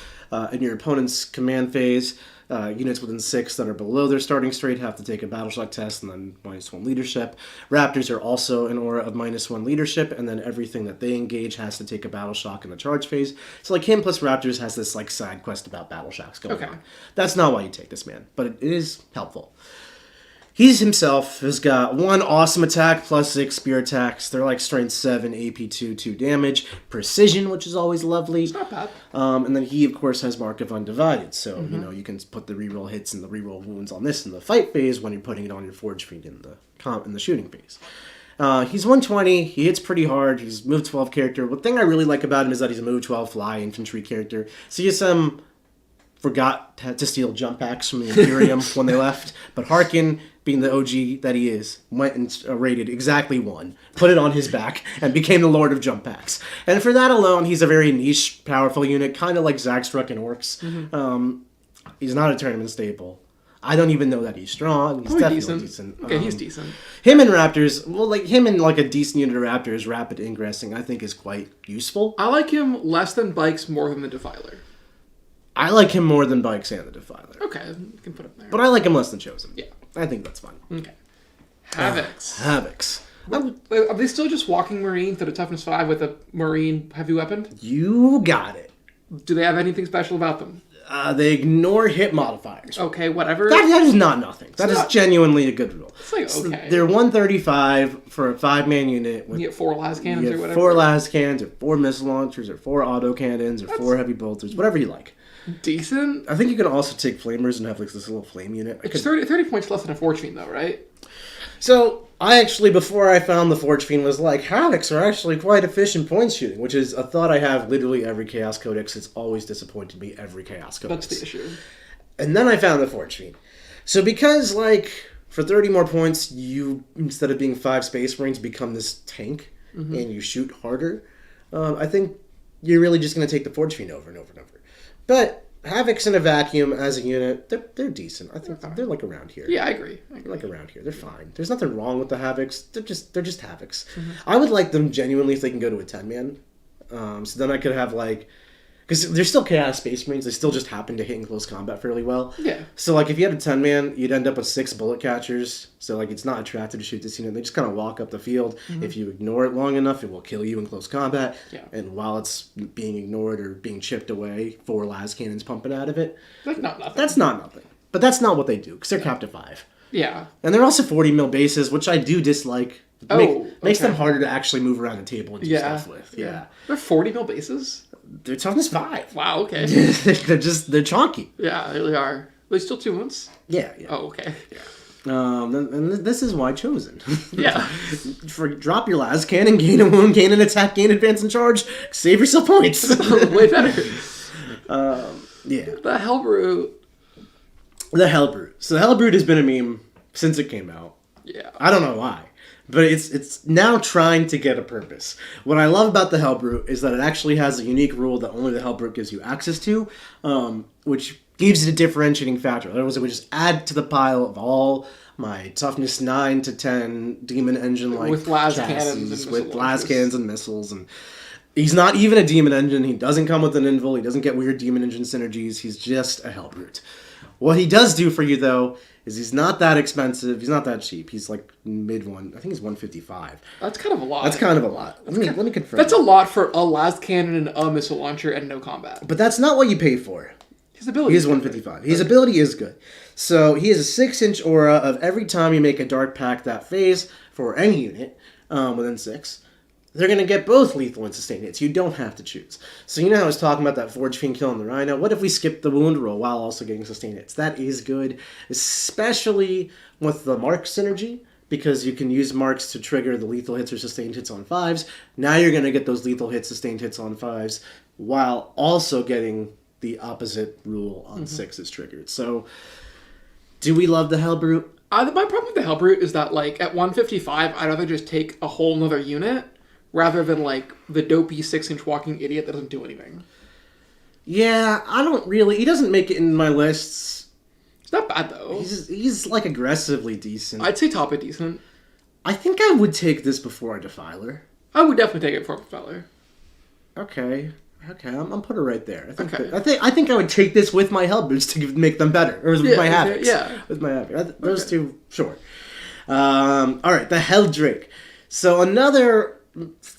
In your opponent's command phase, units within 6 that are below their starting straight have to take a battle shock test and then -1 leadership. Raptors are also an aura of -1 leadership, and then everything that they engage has to take a battle shock in the charge phase. So him plus Raptors has this side quest about battle shocks going on. That's not why you take this man, but it is helpful. He himself has got 1 awesome attack plus 6 spear attacks. They're strength 7, AP 2, 2 damage. Precision, which is always lovely. It's not bad. And then he, of course, has Mark of Undivided. So, you can put the reroll hits and the reroll wounds on this in the fight phase when you're putting it on your Forgefiend in the shooting phase. He's 120. He hits pretty hard. He's move 12 character. The thing I really like about him is that he's a move 12 fly infantry character. So you forgot to steal jump packs from the Imperium when they left. But Haarkan, being the OG that he is, went and raided exactly 1, put it on his back, and became the Lord of Jump Packs. And for that alone, he's a very niche, powerful unit, kind of like Zagstruck and Orcs. He's not a tournament staple. I don't even know that he's strong. He's definitely decent. Okay, he's decent. Him and Raptors, him and a decent unit of Raptors, rapid ingressing, I think is quite useful. I like him less than Bikes, more than the Defiler. I like him more than Bikes and the Defiler. Okay, you can put him there. But I like him less than Chosen. Yeah. I think that's fine. Okay. Havocs. Havocs. Are they still just walking Marines at a toughness 5 with a Marine heavy weapon? You got it. Do they have anything special about them? They ignore hit modifiers. Okay, whatever. That is not nothing. That is genuinely a good rule. It's like, okay. They're 135 for a 5-man unit. You get 4 las cannons or whatever. 4 las cannons, or 4 missile launchers, or 4 auto cannons, or 4 heavy bolters, whatever you like. Decent. I think you can also take flamers and have like this little flame unit. It's 30 points less than a Forgefiend though, right? So, I actually, before I found the Forgefiend, was like, Havocs are actually quite efficient point shooting, which is a thought I have literally every Chaos Codex. It's always disappointed me every Chaos Codex. That's the issue. And then I found the Forgefiend. So because, like, for 30 more points, you, instead of being 5 Space Marines, become this tank, and you shoot harder, I think you're really just going to take the Forgefiend over and over and over. But Havocs in a vacuum as a unit, they're decent. I think they're like around here. Yeah, I agree. They're like around here. They're fine. There's nothing wrong with the Havocs. They're just Havocs. I would like them genuinely if they can go to a 10-man. So then I could have like... Because they're still Chaos Space Marines. They still just happen to hit in close combat fairly well. Yeah. So, like, if you had a 10-man, you'd end up with 6 bullet catchers. So, like, it's not attractive to shoot this unit. They just kind of walk up the field. If you ignore it long enough, it will kill you in close combat. Yeah. And while it's being ignored or being chipped away, 4 las cannons pumping out of it. That's not nothing. That's not nothing. But that's not what they do, because they're capped to 5. Yeah. And they're also 40 mil bases, which I do dislike. Makes them harder to actually move around the table and do stuff with. Yeah. They're 40 mil bases? They're toughness 5. Wow, okay. they're chonky. Yeah, they really are. Are they still 2 wounds? Yeah. Oh, okay. Yeah. And this is why Chosen. Yeah. Drop your las cannon, gain a wound, gain an attack, gain advance and charge, save yourself points. Way better. Yeah. The Helbrute. The Helbrute. So the Helbrute has been a meme since it came out. Yeah. I don't know why. But it's now trying to get a purpose. What I love about the Helbrute is that it actually has a unique rule that only the Helbrute gives you access to, which gives it a differentiating factor. Otherwise, it would just add to the pile of all my toughness 9 to 10 demon engine-like with las chassis, cannons and with las cannons and missiles. And he's not even a demon engine. He doesn't come with an invul. He doesn't get weird demon engine synergies. He's just a Helbrute. What he does do for you, though, is he's not that expensive. He's not that cheap. He's like mid-1. I think he's 155. That's kind of a lot. That's kind of a lot. Let me confirm. That's a lot for a las cannon and a missile launcher and no combat. But that's not what you pay for. His ability is 155. His ability is good. So he has a 6-inch aura of every time you make a Dark Pact that phase for any unit within 6. They're going to get both lethal and sustained hits. You don't have to choose. So you know how I was talking about that Forgefiend kill on the Rhino? What if we skip the wound roll while also getting sustained hits? That is good, especially with the Mark synergy, because you can use Marks to trigger the lethal hits or sustained hits on 5s. Now you're going to get those lethal hits, sustained hits on 5s, while also getting the opposite rule on 6s triggered. So, do we love the Helbrute? My problem with the Helbrute is that, like, at 155, I'd rather just take a whole nother unit rather than, like, the dopey 6-inch walking idiot that doesn't do anything. Yeah, I don't really... He doesn't make it in my lists. It's not bad, though. He's like, aggressively decent. I'd say top it decent. I think I would take this before a Defiler. I would definitely take it before a Defiler. Okay, I'm put it right there. I think I would take this with my Helbrutes to make them better. Or with my Havocs. Yeah. With my Havocs. Those two, sure. Alright, the Heldrake. So another...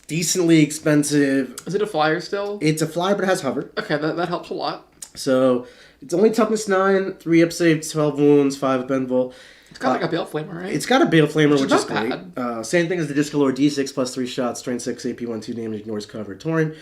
decently expensive. Is it a flyer still? It's a flyer, but it has hover. Okay, that helps a lot. So it's only toughness 9, 3 up save, 12 wounds, 5 up invul. It's got like a Bale Flamer, right? It's got a Bale Flamer, which is great. Bad. Same thing as the Discolor D6 plus 3 shots, strength 6, AP 1, 2 damage, ignores cover, Torn.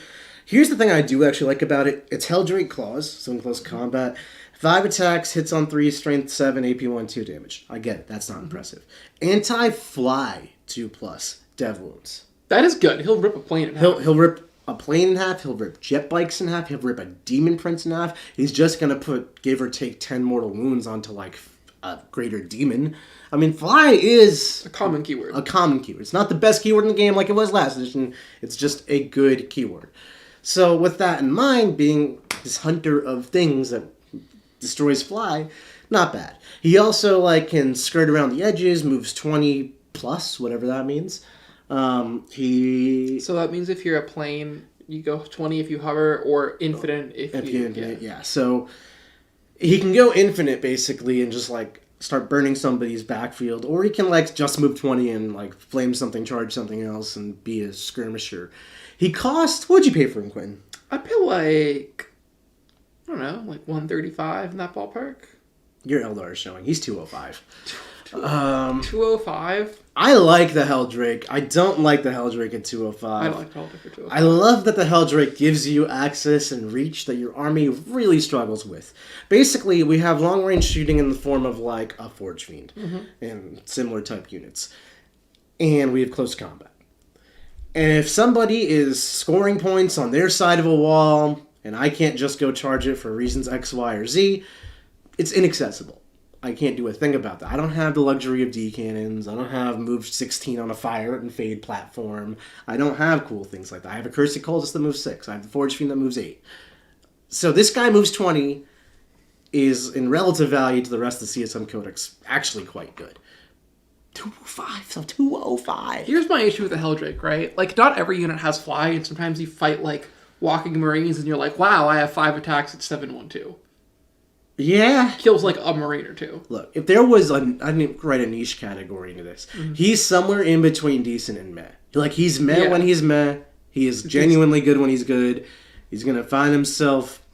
Here's the thing I do actually like about it. It's Heldrake Claws, so in close combat. 5 attacks, hits on 3, strength 7, AP 1, 2 damage. I get it. That's not impressive. Anti-fly 2+, dev wounds. That is good. He'll rip a plane in half. He'll rip a plane in half. He'll rip jet bikes in half. He'll rip a demon prince in half. He's just going to put, give or take, 10 mortal wounds onto, like, a greater demon. I mean, fly is... a common keyword. A common keyword. It's not the best keyword in the game like it was last edition. It's just a good keyword. So with that in mind, being this hunter of things that destroys fly, not bad. He also, like, can skirt around the edges, moves 20+, whatever that means. So that means if you're a plane You go 20 if you hover, or infinite if you infinite, yeah. So he can go infinite basically and just like start burning somebody's backfield, or he can like just move 20 and like flame something, charge something else, and be a skirmisher. He cost. What'd you pay for him, Quinton? I pay like, I don't know, like 135 in that ballpark. Your Eldar is showing. He's 205. 205. I like the Heldrake. I don't like the Heldrake at 205. I like the Heldrake at 205. I love that the Heldrake gives you access and reach that your army really struggles with. Basically, we have long-range shooting in the form of like a Forgefiend and similar type units. And we have close combat. And if somebody is scoring points on their side of a wall, and I can't just go charge it for reasons X, Y, or Z, it's inaccessible. I can't do a thing about that. I don't have the luxury of D cannons. I don't have move 16 on a fire and fade platform. I don't have cool things like that. I have Accursed Cultist that moves 6. I have the Forgefiend that moves 8. So this guy moves 20 is, in relative value to the rest of the CSM Codex, actually quite good. 205, so 205. Here's my issue with the Heldrake, right? Like, not every unit has fly, and sometimes you fight, like, walking Marines, and you're like, wow, I have 5 attacks at 712. Yeah. Kills, like, a Marine or two. Look, if there was I didn't write a niche category into this. He's somewhere in between decent and meh. Like, he's meh when he's meh. He is genuinely good when he's good. He's going to find himself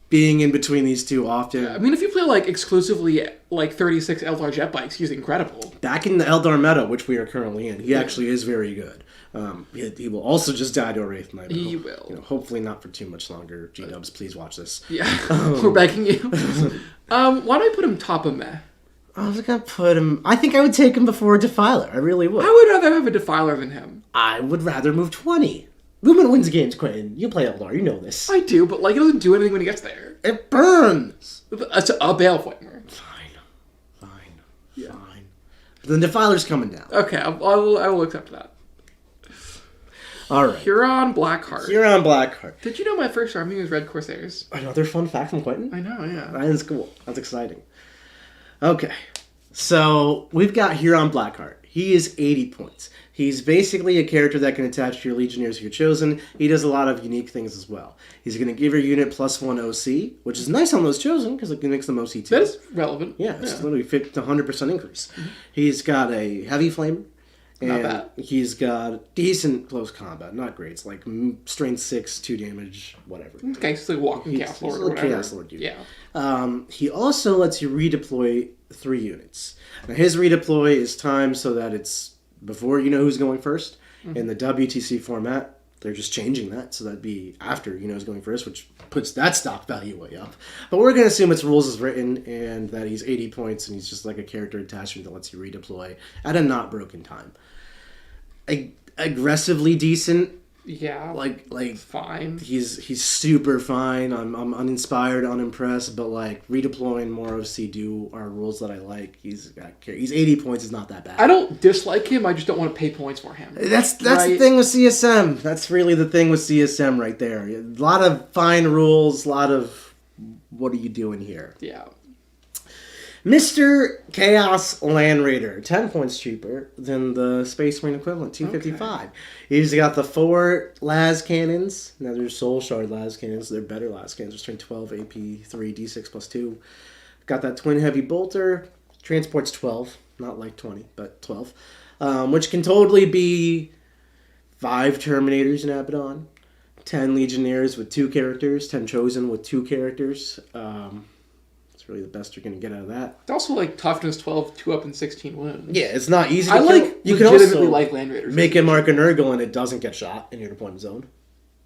being in between these two often. Yeah, I mean, if you play, like, exclusively, like, 36 Eldar jet bikes, he's incredible. Back in the Eldar meta, which we are currently in, he actually is very good. He will also just die to a Wraith Knight. He will. You know, hopefully not for too much longer. G-Dubs, please watch this. Yeah, we're begging you. Why don't I put him top of meh? I was going to put him... I think I would take him before Defiler. I really would. I would rather have a Defiler than him. I would rather move 20. Lumen wins games, Quentin. You play Eldar, you know this. I do, but, like, it doesn't do anything when he gets there. It burns! It's a Bale Flamer. Fine. The Defiler's coming down. Okay, I will accept that. All right. Huron Blackheart. Did you know my first army was Red Corsairs? Another fun fact from Quentin? I know, yeah. That is cool. That's exciting. Okay. So, we've got Huron Blackheart. He is 80 points. He's basically a character that can attach to your Legionnaires if you're chosen. He does a lot of unique things as well. He's going to give your unit +1 OC, which is nice on those chosen because it makes them OC2. That is relevant. Yeah, it's literally 100% increase. He's got a heavy flame. Not bad. He's got decent close combat. Not great. It's like strength 6, 2 damage, whatever. Okay, he's like walking Chaos Lord or whatever. Chaos Lord dude. Yeah. He also lets you redeploy 3 units. Now, his redeploy is timed so that it's before you know who's going first. In the WTC format, they're just changing that, so that'd be after you know who's going first, which puts that stock value way up. But we're going to assume its rules as written, and that he's 80 points, and he's just like a character attachment that lets you redeploy at a not broken time. Aggressively decent. Yeah. Like fine. He's super fine. I'm uninspired, unimpressed, but like redeploying more OC do are rules that I like. He's 80 points is not that bad. I don't dislike him. I just don't want to pay points for him. That's the thing with CSM. That's really the thing with CSM right there. A lot of fine rules. A lot of what are you doing here? Yeah. Mr. Chaos Land Raider, 10 points cheaper than the Space Marine equivalent, 255. Okay. He's got the 4 las cannons. Now they're Soul Shard las cannons. They're better las cannons. They're 12 AP, 3 D6 plus 2. Got that twin heavy bolter. Transports 12, not like 20, but 12. Which can totally be 5 Terminators in Abaddon, 10 Legionnaires with 2 characters, 10 Chosen with 2 characters. It's really the best you're going to get out of that. It's also like toughness 12, 2 up and 16 wounds. Yeah, it's not easy to kill. You can legitimately like Land Raiders. Make it mark a Nurgle and it doesn't get shot in your deployment zone.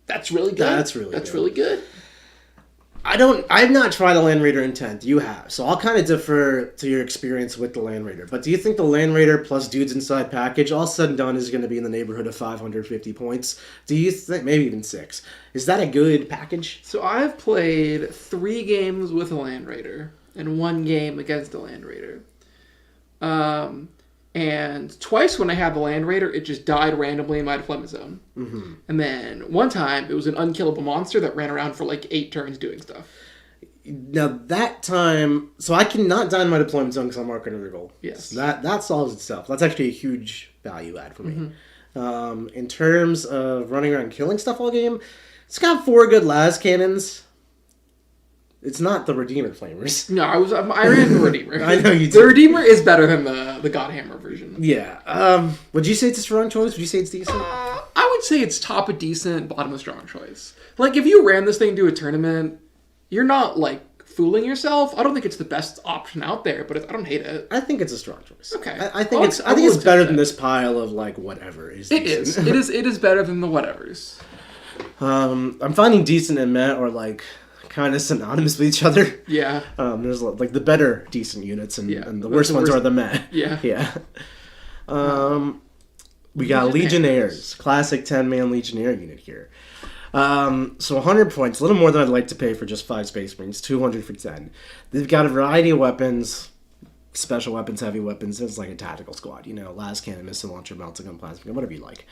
That's really good. That's really good. I've not tried a Land Raider in 10th. You have. So I'll kind of defer to your experience with the Land Raider. But do you think the Land Raider plus Dudes Inside package, all said and done, is going to be in the neighborhood of 550 points? Do you think, maybe even 6? Is that a good package? So I've played 3 games with a Land Raider and 1 game against a Land Raider. And twice when I had the Land Raider, it just died randomly in my deployment zone. Mm-hmm. And then one time, it was an unkillable monster that ran around for like 8 turns doing stuff. Now that time, so I cannot die in my deployment zone because I'm marking a Nurgle. Yes. So that solves itself. That's actually a huge value add for me. In terms of running around killing stuff all game, it's got 4 good las cannons. It's not the Redeemer Flamers. No, I ran the Redeemer. I know you did. The Redeemer is better than the Godhammer version. Yeah. Would you say it's a strong choice? Would you say it's decent? I would say it's top of decent, bottom of strong choice. Like, if you ran this thing to a tournament, you're not, like, fooling yourself. I don't think it's the best option out there, but I don't hate it. I think it's a strong choice. Okay. I think it's better than this pile of, like, whatever is decent. It is better than the whatevers. I'm finding decent and meh are, like, kind of synonymous with each other. Yeah. There's, like, the better decent units, and the worst ones are the meh. Yeah. Yeah. We got Legionaires. Classic 10-man Legionnaire unit here. So 100 points, a little more than I'd like to pay for just 5 Space Marines, 200 for 10. They've got a variety of weapons, special weapons, heavy weapons. It's like a tactical squad, las cannon, missile launcher, melting gun, plasma gun, whatever you like.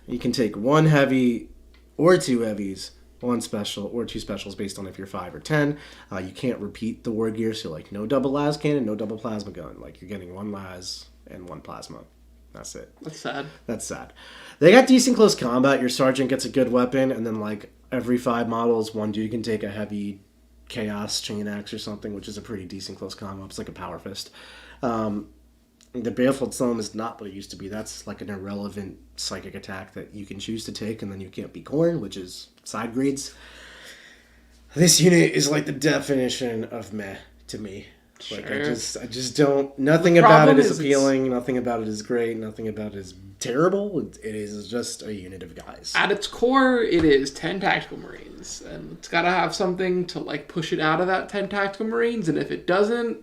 You can take 1 heavy or 2 heavies, 1 special or 2 specials based on if you're 5 or 10. You can't repeat the war gear, so like no double las cannon, no double plasma gun. Like you're getting 1 las and 1 plasma. That's it. That's sad. They got decent close combat. Your sergeant gets a good weapon, and then like every 5 models, 1 dude can take a heavy chaos chain axe or something, which is a pretty decent close combat. It's like a power fist. The Baleful Tome is not what it used to be. That's like an irrelevant psychic attack that you can choose to take, and then you can't be Khorne, which is side grades. This unit is like the definition of meh to me. Like sure. I just don't. Nothing about it is appealing. Nothing about it is great. Nothing about it is terrible. It is just a unit of guys. At its core, it is 10 tactical marines, and it's got to have something to like push it out of that 10 tactical marines. And if it doesn't,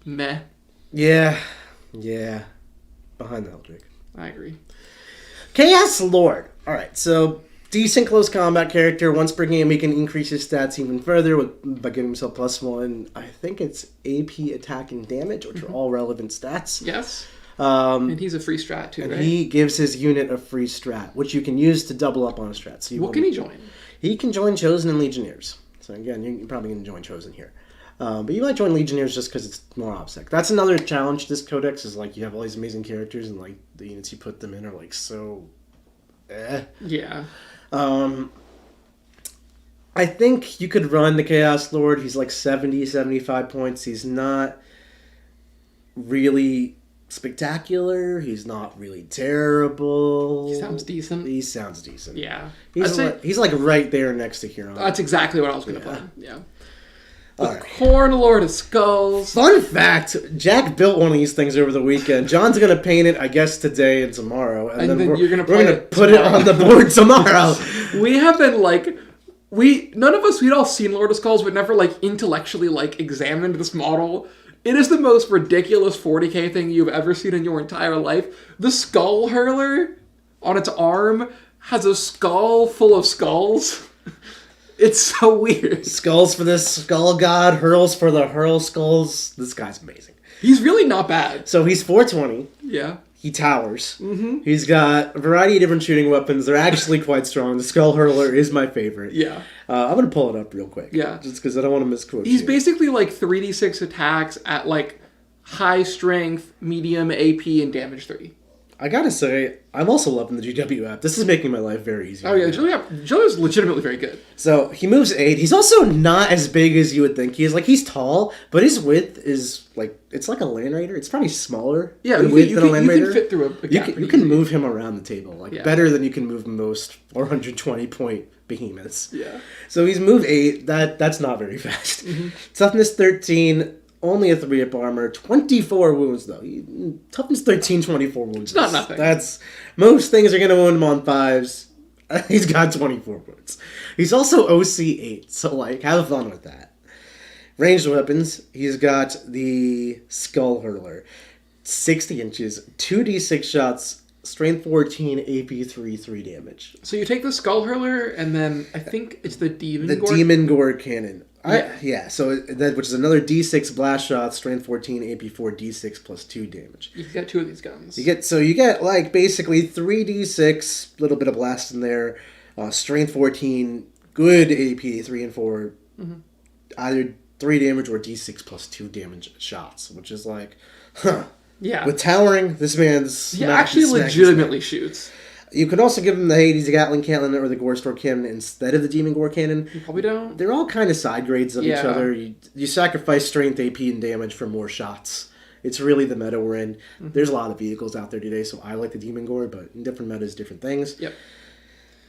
meh. Yeah. Behind the Heldrake. I agree. Chaos Lord. All right, so decent close combat character. Once per game, he can increase his stats even further by giving himself +1. I think it's AP, attack, and damage, which are all relevant stats. Yes. And he's a free strat too, and right? he gives his unit a free strat, which you can use to double up on a strat. So what can he join? He can join Chosen and Legionnaires. So again, you're probably going to join Chosen here. But you might join Legionnaires just because it's more OBSEC. That's another challenge to this codex, is like you have all these amazing characters and like the units you put them in are like so Yeah. I think you could run the Chaos Lord. He's like 70, 75 points. He's not really spectacular. He's not really terrible. He sounds decent. Yeah. Yeah. He's like right there next to Huron. That's exactly what I was going to put. Yeah. Alright. Khorne, Lord of Skulls. Fun fact, Jack built one of these things over the weekend. John's going to paint it, I guess, today and tomorrow. And then you're going to put it on the board tomorrow. We have been like... None of us, we'd all seen Lord of Skulls, but never like intellectually like examined this model. It is the most ridiculous 40k thing you've ever seen in your entire life. The Skull Hurler on its arm has a skull full of skulls. It's so weird. Skulls for this skull god, hurls for the hurl skulls. This guy's amazing. He's really not bad. So he's 420. Yeah. He towers. Mm-hmm. He's got a variety of different shooting weapons. They're actually quite strong. The Skull Hurler is my favorite. Yeah. I'm going to pull it up real quick. Yeah. Just because I don't want to misquote He's you. basically like 3d6 attacks at like high strength, medium AP, and damage 3. I gotta say, I'm also loving the GW app. This is making my life very easy. Oh yeah, Julia's legitimately very good. So he moves 8. He's also not as big as you would think. He's tall, but his width is like, it's like a Land Raider. It's probably smaller. Yeah, in width than a Land Raider. You can fit through a gap. You can move him around the table better than you can move most 420 point behemoths. Yeah. So he's move 8. That's not very fast. Mm-hmm. Toughness 13. Only a 3-up armor, 24 wounds though. Toughness 13, 24 wounds. It's not nothing. Most things are going to wound him on 5s. He's got 24 wounds. He's also OC 8, so like, have fun with that. Ranged weapons, he's got the Skull Hurler. 60 inches, 2d6 shots, strength 14, AP 3, 3 damage. So you take the Skull Hurler, and then I think it's the Demon Gore? Demon Gore Cannon. Yeah. So that, which is another D6 blast shot, strength 14, AP 4, D6 plus 2 damage. You get 2 of these guns. You get like basically 3 D6, little bit of blast in there, strength 14, good AP 3 and 4, either 3 damage or D6 plus 2 damage shots, which is like, Yeah. With towering, this man's he actually legitimately shoots. You could also give him the Hades Gatling Cannon or the Gore Store Cannon instead of the Demon Gore Cannon. You probably don't. They're all kind of side grades of each other. You sacrifice strength, AP, and damage for more shots. It's really the meta we're in. Mm-hmm. There's a lot of vehicles out there today, so I like the Demon Gore, but in different metas, different things. Yep.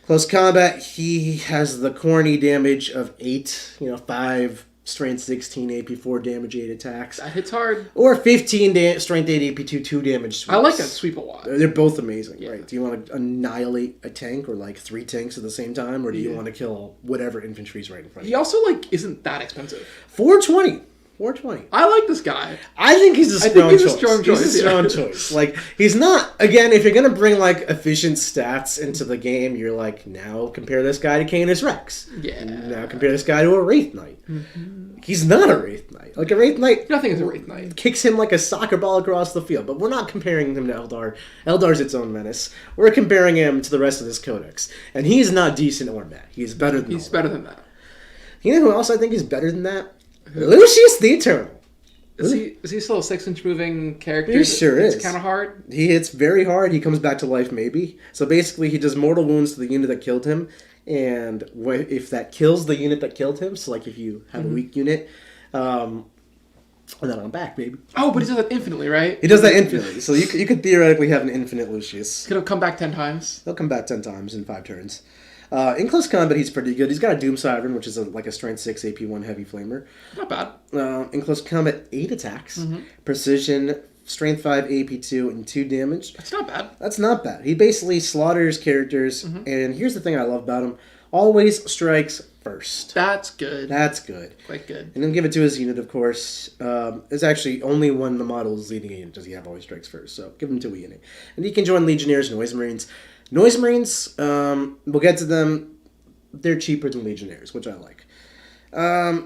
Close combat, he has the corny damage of 8, 5 strength 16, AP 4 damage, 8 attacks. That hits hard. Or 15 strength 8, AP 2, 2 damage sweeps. I like that sweep a lot. They're both amazing, right? Do you want to annihilate a tank or like 3 tanks at the same time, or do you want to kill whatever infantry's right in front of you? He also isn't that expensive. 420. 420. I like this guy. I think he's a strong choice. He's a strong choice. Like, he's not, again, if you're going to bring, efficient stats into the game, you're now compare this guy to Canis Rex. Yeah. Now compare this guy to a Wraith Knight. Mm-hmm. He's not a Wraith Knight. A Wraith Knight... Nothing is a Wraith Knight. Kicks him like a soccer ball across the field, but we're not comparing him to Eldar. Eldar's its own menace. We're comparing him to the rest of this codex. And he's not decent or bad. He's better than He's better than that. You know who else I think is better than that? Lucius The Eternal. Is he still a 6-inch moving character? He sure is. It's kind of hard. He hits very hard. He comes back to life, maybe. So basically, he does mortal wounds to the unit that killed him. And if that kills the unit that killed him, so if you have a weak unit, and then I'm back, baby. Oh, but he does that infinitely, right? He does that infinitely. So you could theoretically have an infinite Lucius. Could have come back 10 times. He'll come back 10 times in 5 turns. In close combat, he's pretty good. He's got a Doom Siren, which is a strength 6 AP 1 heavy flamer. Not bad. In close combat, 8 attacks. Precision, strength 5 AP 2, and 2 damage. That's not bad. That's not bad. He basically slaughters characters, and here's the thing I love about him. Always strikes first. That's good. That's good. Quite good. And then give it to his unit, of course. It's actually only when the model is leading a unit does he have always strikes first, so give him to a unit. And he can join Legionnaires, Noise Marines. Noise Marines, we'll get to them. They're cheaper than Legionnaires, which I like.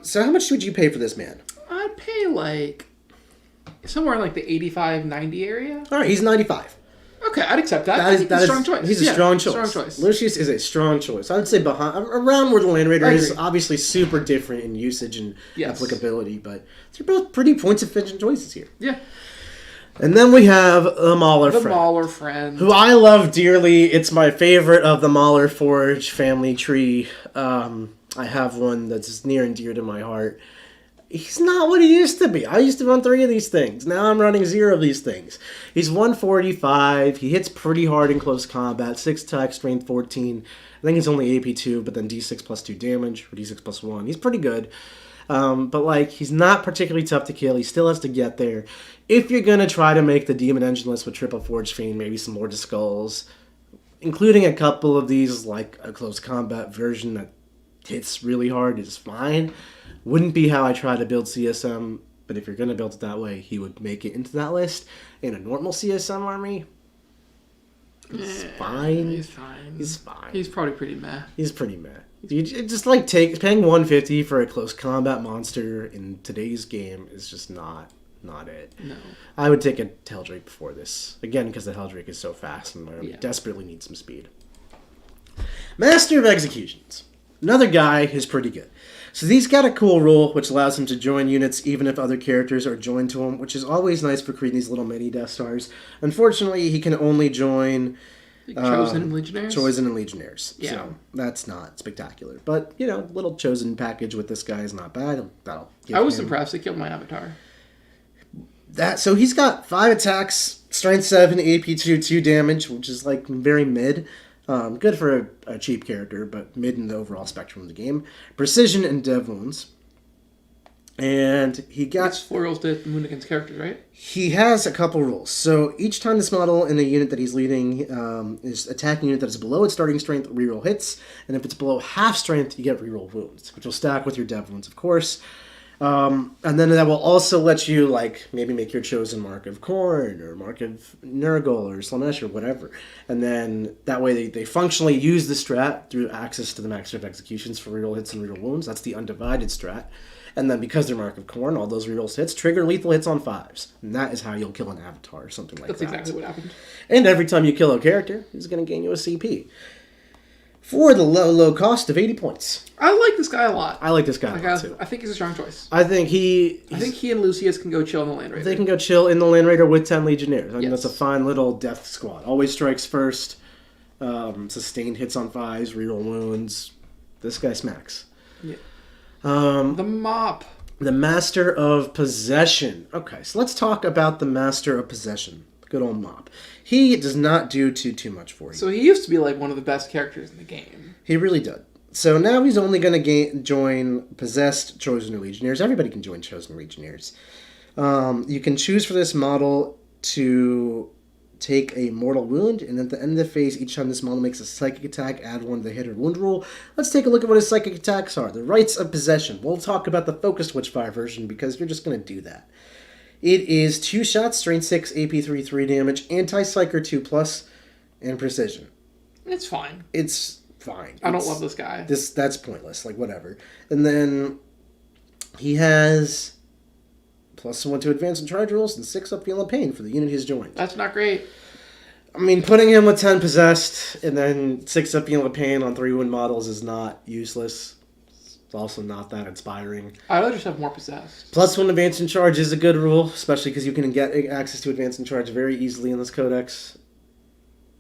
So how much would you pay for this man? I'd pay somewhere in the 85, 90 area. All right, he's 95. Okay, I'd accept that. He's a strong choice. He's a strong choice. Lucius is a strong choice. I would say around where the Land Raider is obviously super different in usage and applicability, but they're both pretty points-efficient choices here. Yeah. And then we have the Maulerfiend. Who I love dearly. It's my favorite of the Mauler Forge family tree. I have one that's near and dear to my heart. He's not what he used to be. I used to run 3 of these things. Now I'm running 0 of these things. He's 145. He hits pretty hard in close combat. 6 attack, strength 14. I think it's only AP 2, but then D6 plus 2 damage, or D6 plus 1. He's pretty good. But he's not particularly tough to kill. He still has to get there. If you're going to try to make the Demon Engine list with triple Forgefiend, maybe some more Skulls, including a couple of these, like a close combat version that hits really hard is fine. Wouldn't be how I try to build CSM, but if you're going to build it that way, he would make it into that list. In a normal CSM army, he's fine. He's fine. He's fine. He's probably pretty meh. He's pretty meh. You just paying $150 for a close combat monster in today's game is just not it. No. I would take a Heldrake before this. Again, because the Heldrake is so fast and I desperately need some speed. Master of Executions. Another guy who's pretty good. So he's got a cool rule which allows him to join units even if other characters are joined to him, which is always nice for creating these little mini Death Stars. Unfortunately, he can only join Chosen and Legionnaires? Chosen and Legionnaires. Yeah. So that's not spectacular. But, little Chosen package with this guy is not bad. I was impressed. They killed my avatar. So he's got 5 attacks, strength 7, AP 2, 2 damage, which is very mid. Good for a cheap character, but mid in the overall spectrum of the game. Precision and dev wounds. And he got... It's 4 rolls to wound against characters, right? He has a couple rules. So each time this model in the unit that he's leading is attacking a unit that is below its starting strength, reroll hits. And if it's below half strength, you get reroll wounds, which will stack with your dev wounds, of course. And then that will also let you, maybe make your chosen Mark of Khorne or Mark of Nurgle or Slanesh or whatever. And then that way they functionally use the strat through access to the Master of Executions for reroll hits and reroll wounds. That's the undivided strat. And then because they're Mark of Khorne, all those reroll hits trigger lethal hits on 5s. And that is how you'll kill an avatar or something like that. That's exactly what happened. And every time you kill a character, he's going to gain you a CP. For the low cost of 80 points. I like this guy a lot. I like this guy a lot, too. I think he's a strong choice. I think he and Lucius can go chill in the Land Raider. They can go chill in the Land Raider with 10 Legionnaires. I mean, that's a fine little death squad. Always strikes first. Sustained hits on 5s, reroll wounds. This guy smacks. Yeah. The mop. The Master of Possession. Okay, so let's talk about the Master of Possession. Good old Mop. He does not do too much for you. So he used to be like one of the best characters in the game. He really did. So now he's only going to join Possessed Chosen Legionnaires. Everybody can join Chosen Legionnaires. You can choose for this model to take a mortal wound, and at the end of the phase, each time this model makes a psychic attack, add 1 to the hit or wound roll. Let's take a look at what his psychic attacks are. The Rites of Possession. We'll talk about the Focused Witchfire version because you're just going to do that. It is 2 shots, strength 6, AP 3 damage, anti-psyker 2+, and precision. It's fine. It's fine. I don't love this guy. That's pointless. Like, whatever. And then he has +1 to advance and charge rolls and 6 up Feel and Pain for the unit he's joined. That's not great. I mean, putting him with 10 Possessed and then 6 up Feel and Pain on 3 wound models is not useless. It's also not that inspiring. I'd rather just have more Possessed. +1 advance and charge is a good rule, especially because you can get access to advance and charge very easily in this codex.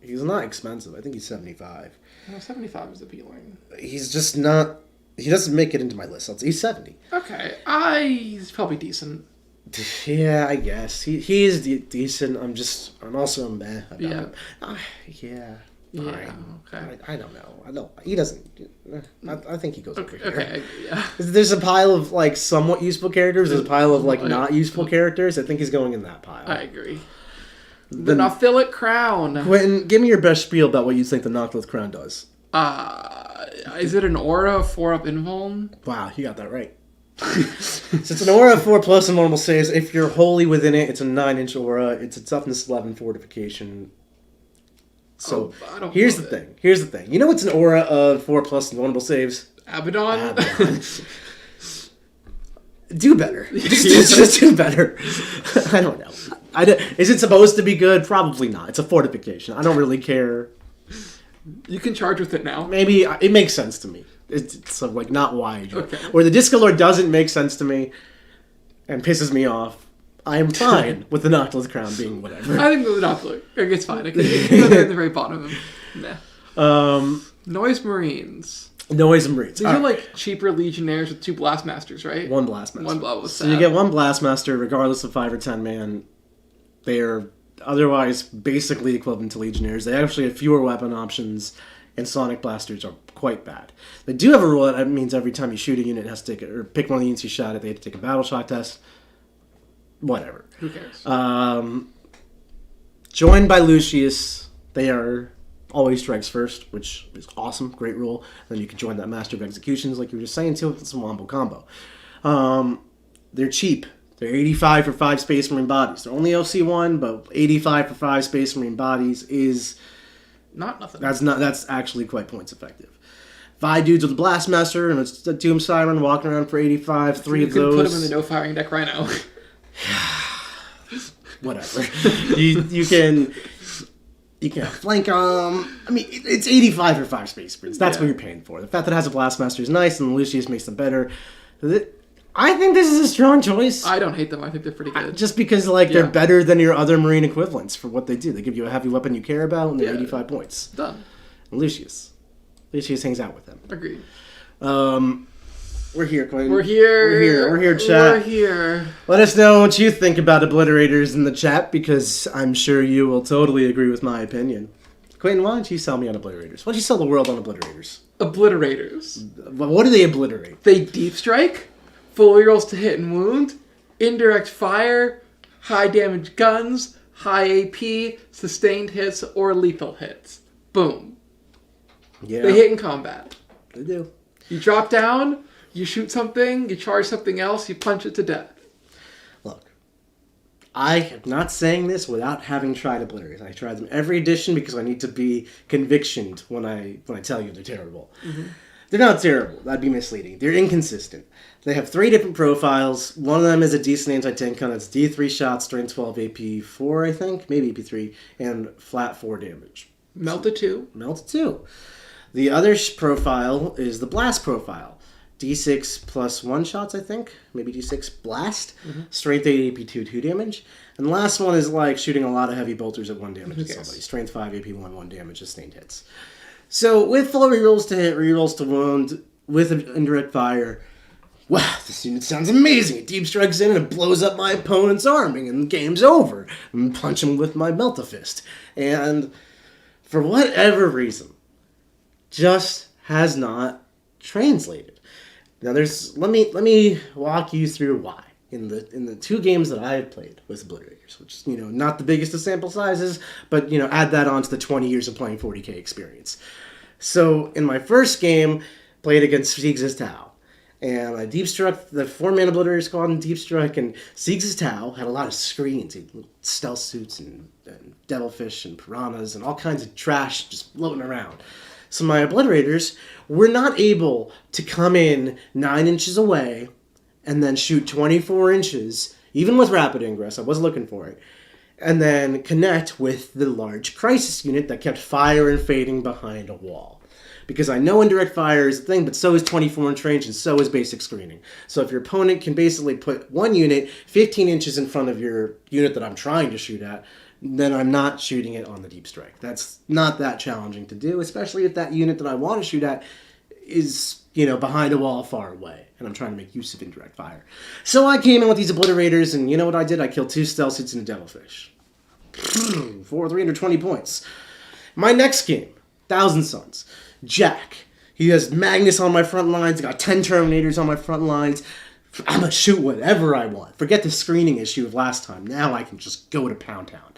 He's not expensive. I think he's 75. No, 75 is appealing. He's just not... He doesn't make it into my list. He's 70. Okay. He's probably decent. Yeah, I guess. He is decent. I'm also meh about him. Yeah. Okay. I don't know. He doesn't... I think he goes over here. Okay, yeah. There's a pile of, like, somewhat useful characters. There's a pile of, like, not useful characters. I think he's going in that pile. I agree. The Noctilith Crown. Quinton, give me your best spiel about what you think the Noctilith Crown does. Is it an aura 4-up invuln? Wow, you got that right. So it's an aura of 4+ and normal saves. If you're wholly within it, it's a 9-inch aura. It's a toughness 11 fortification. So here's the thing. You know what's an aura of 4+ and vulnerable saves? Abaddon. Do better. Just do better. I don't know. Is it supposed to be good? Probably not. It's a fortification. I don't really care. You can charge with it now. Maybe it makes sense to me. It's like not why. Okay. Where the Disco Lord doesn't make sense to me and pisses me off, I am fine with the Noctilith Crown being whatever. I think the Noctilith, it's fine. I can go there at the very bottom of him. Nah. Noise Marines. Noise Marines. These are like cheaper Legionnaires with 2 Blastmasters, right? 1 Blastmaster. 1 Blastmaster. So you get 1 Blastmaster regardless of 5 or 10 man. They are otherwise basically equivalent to Legionnaires. They actually have fewer weapon options, and Sonic Blasters are quite bad. They do have a rule that means every time you shoot a unit, it has to take or pick one of the units you shot at, they have to take a battle shock test. Whatever. Who cares? Joined by Lucius, they are always strikes first, which is awesome. Great rule. Then you can join that Master of Executions, like you were just saying, too. It's a wombo combo. They're cheap. They're 85 for 5 Space Marine bodies. They're only OC1, but 85 for 5 Space Marine bodies is... Not nothing. That's actually quite points effective. 5 dudes with a Blastmaster and a Doom Siren walking around for 85. 3 of those. You could put him in the no-firing deck Rhino. Whatever. you can flank them. I mean, it's 85 for 5 Space Marines. That's what you're paying for. The fact that it has a Blastmaster is nice, and Lucius makes them better. I think this is a strong choice. I don't hate them. I think they're pretty good. Just because, they're better than your other Marine equivalents for what they do. They give you a heavy weapon you care about, and they're 85 points. Done. And Lucius hangs out with them. Agreed. We're here, Quinton. We're here, chat. We're here. Let us know what you think about Obliterators in the chat, because I'm sure you will totally agree with my opinion. Quinton, why don't you sell me on Obliterators? Why don't you sell the world on Obliterators? Obliterators. What do they obliterate? They deep strike, full rerolls to hit and wound, indirect fire, high damage guns, high AP, sustained hits, or lethal hits. Boom. Yeah. They hit in combat. They do. You drop down, you shoot something, you charge something else, you punch it to death. Look, I am not saying this without having tried Obliterators. I tried them every edition because I need to be convictioned when I tell you they're terrible. Mm-hmm. They're not terrible. That'd be misleading. They're inconsistent. They have 3 different profiles. One of them is a decent anti-tank gun. It's D3 shots, strength 12, AP 4, I think. Maybe AP 3. And flat 4 damage. Melted 2. Melted 2. The other profile is the blast profile. D6 plus 1 shots, I think. Maybe D6 blast. Strength 8, AP 2, 2 damage. And the last one is like shooting a lot of heavy bolters at 1 damage at somebody. Strength 5, AP 1, 1 damage, sustained hits. So with full rerolls to hit, rerolls to wound, with indirect fire, wow, this unit sounds amazing. It deep strikes in and it blows up my opponent's arming and the game's over. And punch him with my Melt-A-Fist. And for whatever reason, just has not translated. Now let me walk you through why. In the 2 games that I've played with Obliterators, which is, not the biggest of sample sizes, but, add that on to the 20 years of playing 40k experience. So, in my first game, played against Siegs' Tau, and I deep struck the 4-man Obliterator squad in deep strike, and Siegs' Tau had a lot of screens, he had stealth suits and devilfish and piranhas and all kinds of trash just floating around. So my Obliterators were not able to come in 9 inches away and then shoot 24 inches, even with rapid ingress, I was looking for it, and then connect with the large crisis unit that kept fire and fading behind a wall. Because I know indirect fire is a thing, but so is 24-inch range, and so is basic screening. So if your opponent can basically put one unit 15 inches in front of your unit that I'm trying to shoot at, then I'm not shooting it on the deep strike. That's not that challenging to do, especially if that unit that I want to shoot at is, behind a wall far away, and I'm trying to make use of indirect fire. So I came in with these Obliterators, and you know what I did? I killed 2 stealth suits and a devilfish. For 320 points. My next game, Thousand Suns. Jack. He has Magnus on my front lines, got 10 Terminators on my front lines. I'm gonna shoot whatever I want. Forget the screening issue of last time. Now I can just go to Pound Town.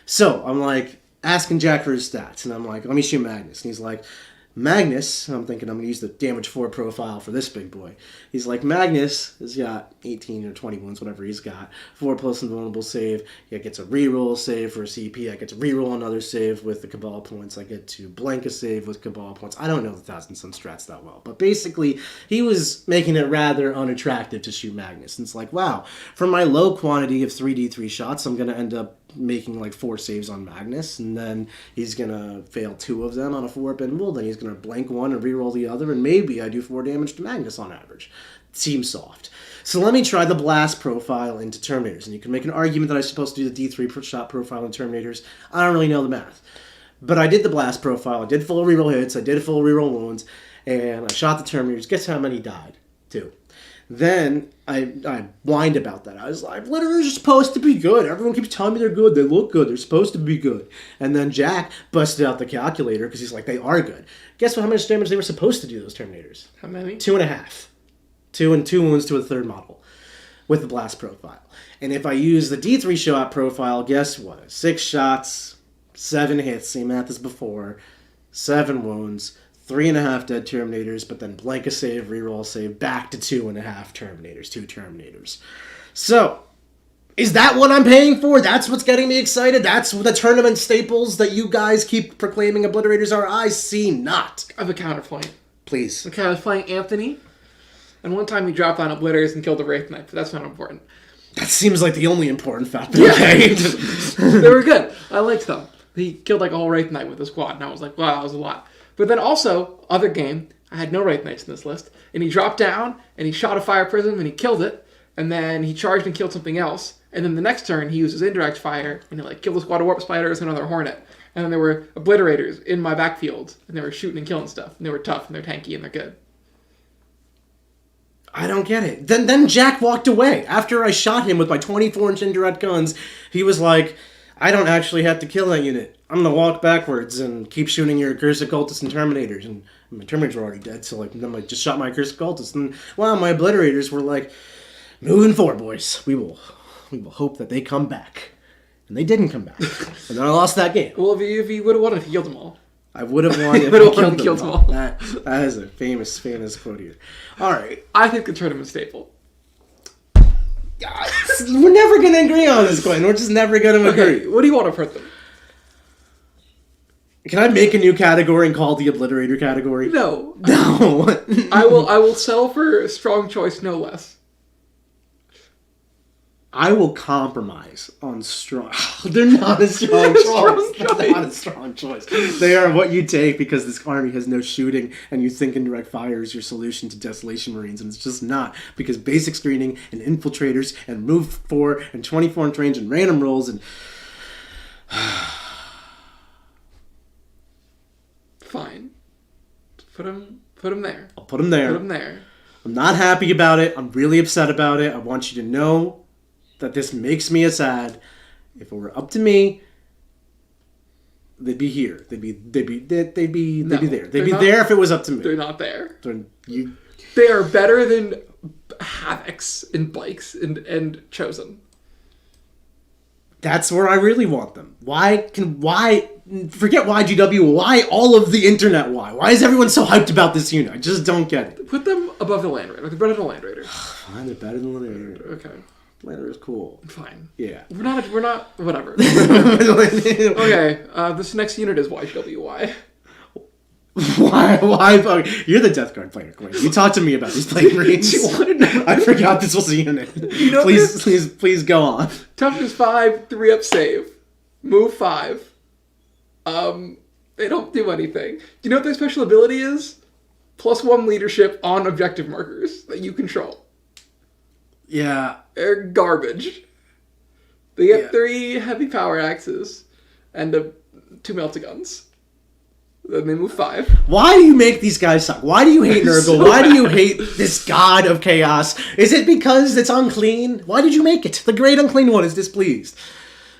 So I'm like, asking Jack for his stats, and I'm like, let me shoot Magnus. And he's like, Magnus, I'm thinking I'm going to use the damage 4 profile for this big boy. He's like, Magnus has got 18 or 20 wounds, whatever he's got. 4+ invulnerable save. He gets a reroll save for a CP. I get to reroll another save with the Cabal points. I get to blank a save with Cabal points. I don't know the Thousand Sun strats that well. But basically, he was making it rather unattractive to shoot Magnus. And it's like, wow, for my low quantity of 3d3 shots, I'm going to end up making like 4 saves on Magnus, and then he's gonna fail 2 of them on a 4-up invul, then he's gonna blank 1 and reroll the other, and maybe I do 4 damage to Magnus on average. Seems soft. So let me try the blast profile into Terminators, and you can make an argument that I'm supposed to do the D3 shot profile in Terminators. I don't really know the math. But I did the blast profile, I did full reroll hits, I did full reroll wounds, and I shot the Terminators. Guess how many died? 2. Then I whined about that. I was like, Obliterators are supposed to be good. Everyone keeps telling me they're good. They look good. They're supposed to be good. And then Jack busted out the calculator because he's like, they are good. Guess what? How much damage they were supposed to do, those Terminators? How many? 2.5. 2 and 2 wounds to a third model with the blast profile. And if I use the D3 shot profile, guess what? 6 shots, 7 hits, same math as before, 7 wounds, 3.5 dead Terminators, but then blank a save, reroll save, back to 2.5 Terminators, 2 Terminators. So, is that what I'm paying for? That's what's getting me excited? That's the tournament staples that you guys keep proclaiming Obliterators are? I see not. I have a counterpoint. Please. Okay, I was playing Anthony, and one time he dropped on Obliterators and killed a Wraith Knight, but that's not important. That seems like the only important fact. Yeah. Okay. They were good. I liked them. He killed like a whole Wraith Knight with a squad, and I was like, wow, that was a lot. But then also, other game, I had no Wraith Knights in this list, and he dropped down, and he shot a Fire Prism, and he killed it, and then he charged and killed something else, and then the next turn, he used his indirect fire, and he killed a squad of Warp Spiders and another Hornet, and then there were Obliterators in my backfield, and they were shooting and killing stuff, and they were tough, and they're tanky, and they're good. I don't get it. Then Jack walked away. After I shot him with my 24-inch indirect guns, he was like, I don't actually have to kill that unit. I'm going to walk backwards and keep shooting your Accursed Cultists and Terminators. And my Terminators were already dead, so then I just shot my Accursed Cultists. And, wow, my Obliterators were like, moving forward, boys. We will hope that they come back. And they didn't come back. And then I lost that game. Well, if you would have won if you killed them all. I would have won if I killed them all. That is a famous quote here. All right. I think the tournament staple. We're never going to agree on this, Quinn. We're just never going to agree. Okay, what do you want to put them? Can I make a new category and call it the Obliterator category? No. No. I will settle for a strong choice, no less. I will compromise on strong. They're not a strong choice. They're not a strong choice. They are what you take because this army has no shooting, and you think indirect fire is your solution to Desolation Marines, and it's just not, because basic screening and infiltrators and move 4 and 24-inch range and random rolls and. Fine. Put him there. I'll put him there. Put him there. I'm not happy about it. I'm really upset about it. I want you to know that this makes me sad. If it were up to me, they'd be here. They'd be there. They'd be there if it was up to me. They're not there. You. They are better than Havocs and Bikes and Chosen. That's where I really want them. Why? Forget YGW. Why all of the internet? Why is everyone so hyped about this unit? I just don't get it. Put them above the Land Raider. They're better than the Land Raider. Fine, they're better than the Land Raider. Okay. Land Raider's cool. Fine. Yeah. We're not. Whatever. Okay. This next unit is YGWY. Why? You're the Death Guard player, Quinn. You talk to me about these Plague Marines. Do you want to know? I forgot this was a unit. You know please go on. Toughness 5, 3-up save. Move 5. They don't do anything. Do you know what their special ability is? +1 leadership on objective markers that you control. Yeah. They're garbage. They get 3 heavy power axes and 2 meltaguns. Then they move 5. Why do you make these guys suck? Why do you hate Nurgle? So Why do you hate this god of chaos? Is it because it's unclean? Why did you make it? The great unclean one is displeased.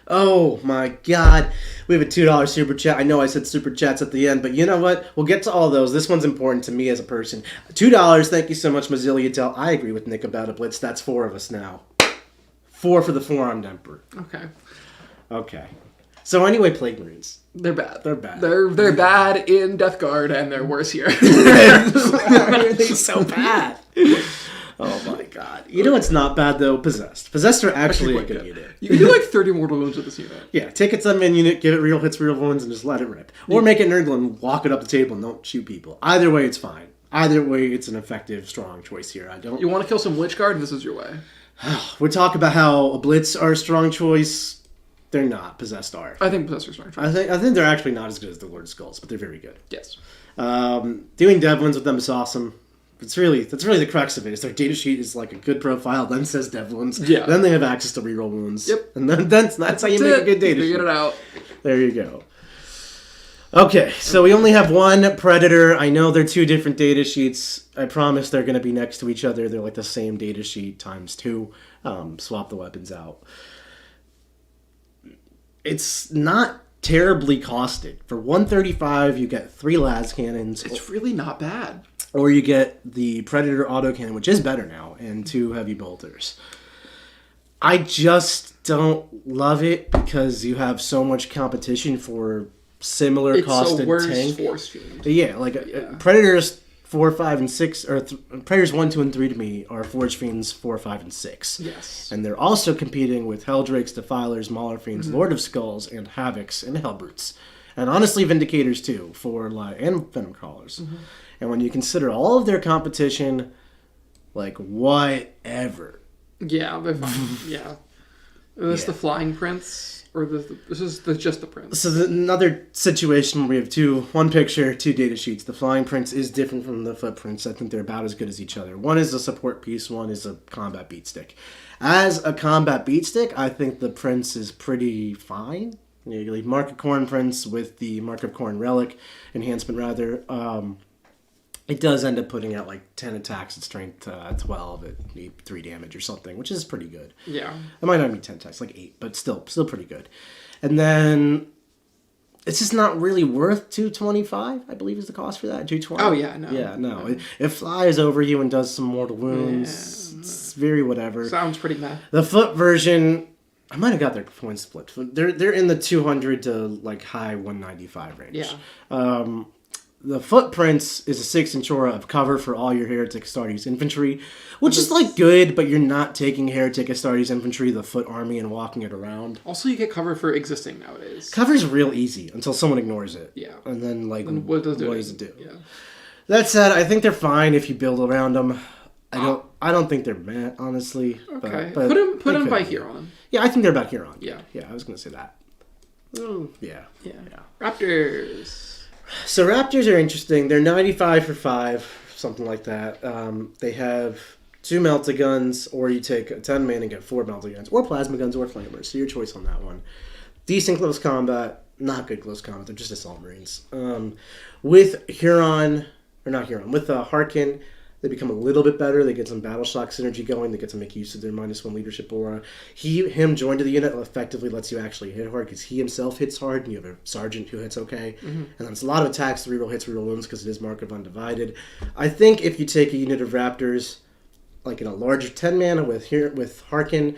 Oh my god. We have a $2 super chat. I know I said super chats at the end, but you know what? We'll get to all those. This one's important to me as a person. $2. Thank you so much, Mazilia Del. I agree with Nick about a blitz. That's 4 of us now. 4 for the 4-armed Emperor. Okay. So anyway, Plague Marines. They're bad. They're bad. They're bad in Death Guard, and they're worse here. Why are they so bad? Oh my god. You know what's not bad though? Possessed. Possessed are actually a good unit. You can do like 30 mortal wounds with this unit. Yeah, take its unman unit, give it real hits, real wounds, and just let it rip. Or make it Nurgle and walk it up the table and don't shoot people. Either way, it's fine. Either way, it's an effective, strong choice here. You want to kill some Lich Guard? This is your way. We talk about how Blitz are a strong choice. They're not. Possessed are. I think Possessed are strong choice. I think they're actually not as good as the Lord of Skulls, but they're very good. Yes. Doing Devlins with them is awesome. That's really the crux of it. Is their data sheet is like a good profile, then says Devlins. Yeah. Then they have access to reroll wounds. Yep. And then that's how you make a good data sheet. Figured it out. There you go. Okay, so we only have one Predator. I know they're 2 different data sheets. I promise they're going to be next to each other. They're like the same data sheet times 2. Swap the weapons out. It's not terribly costed. For 135, you get 3 las cannons. It's really not bad. Or you get the Predator autocannon, which is better now, and 2 heavy bolters. I just don't love it because you have so much competition for similar costed tank. Force field. Yeah, Predators 4, 5, and 6, or Predators 1, 2, and 3 to me are Forgefiends 4, 5, and 6. Yes. And they're also competing with Heldrakes, Defilers, Maulerfiends, Lord of Skulls, and Havocs, and Helbrutes. And honestly, Vindicators too, and Venom Crawlers. Mm-hmm. And when you consider all of their competition, whatever. Yeah, they're fine. Yeah. Is this the Flying Prince? Or this is just the Prince? So another situation where we have one picture, 2 data sheets. The Flying Prince is different from the Footprints. I think they're about as good as each other. One is a support piece, one is a combat beatstick. As a combat beatstick, I think the Prince is pretty fine. You leave Mark of Khorne Prince with the Mark of Khorne Relic, enhancement rather. It does end up putting out 10 attacks at strength 12 at 3 damage or something, which is pretty good. Yeah. It might not be 10 attacks, 8, but still pretty good. And then it's just not really worth 225, I believe is the cost for that. 220. Oh yeah, no. Yeah, no. It flies over you and does some mortal wounds. Yeah. It's very whatever. Sounds pretty meh. The foot version, I might have got their points split. They're in the 200 to high 195 range. Yeah. The Footprints is a 6-inch aura of cover for all your Heretic Astartes infantry, which is good, but you're not taking Heretic Astartes infantry, the foot army, and walking it around. Also, you get cover for existing nowadays. Cover's real easy until someone ignores it. Yeah. And then, what does it do? Yeah. That said, I think they're fine if you build around them. I don't think they're meh, honestly. Okay. But put they him could by be. Huron. Yeah, I think they're about Huron. Yeah. Yeah, I was going to say that. Yeah. Raptors. So Raptors are interesting. They're 95 for 5, something like that. They have 2 melta guns, or you take a 10 man and get 4 melta guns, or plasma guns, or flamers. So your choice on that one. Decent close combat, not good close combat. They're just assault marines. With Huron, or not Huron, with Haarkan, they become a little bit better. They get some battle shock synergy going. They get to make use of their -1 leadership aura. Him joined to the unit effectively lets you actually hit hard because he himself hits hard, and you have a sergeant who hits okay. And then it's a lot of attacks, reroll hits, reroll wounds because it is Mark of Undivided. I think if you take a unit of Raptors, like in a larger 10-man with Haarkan,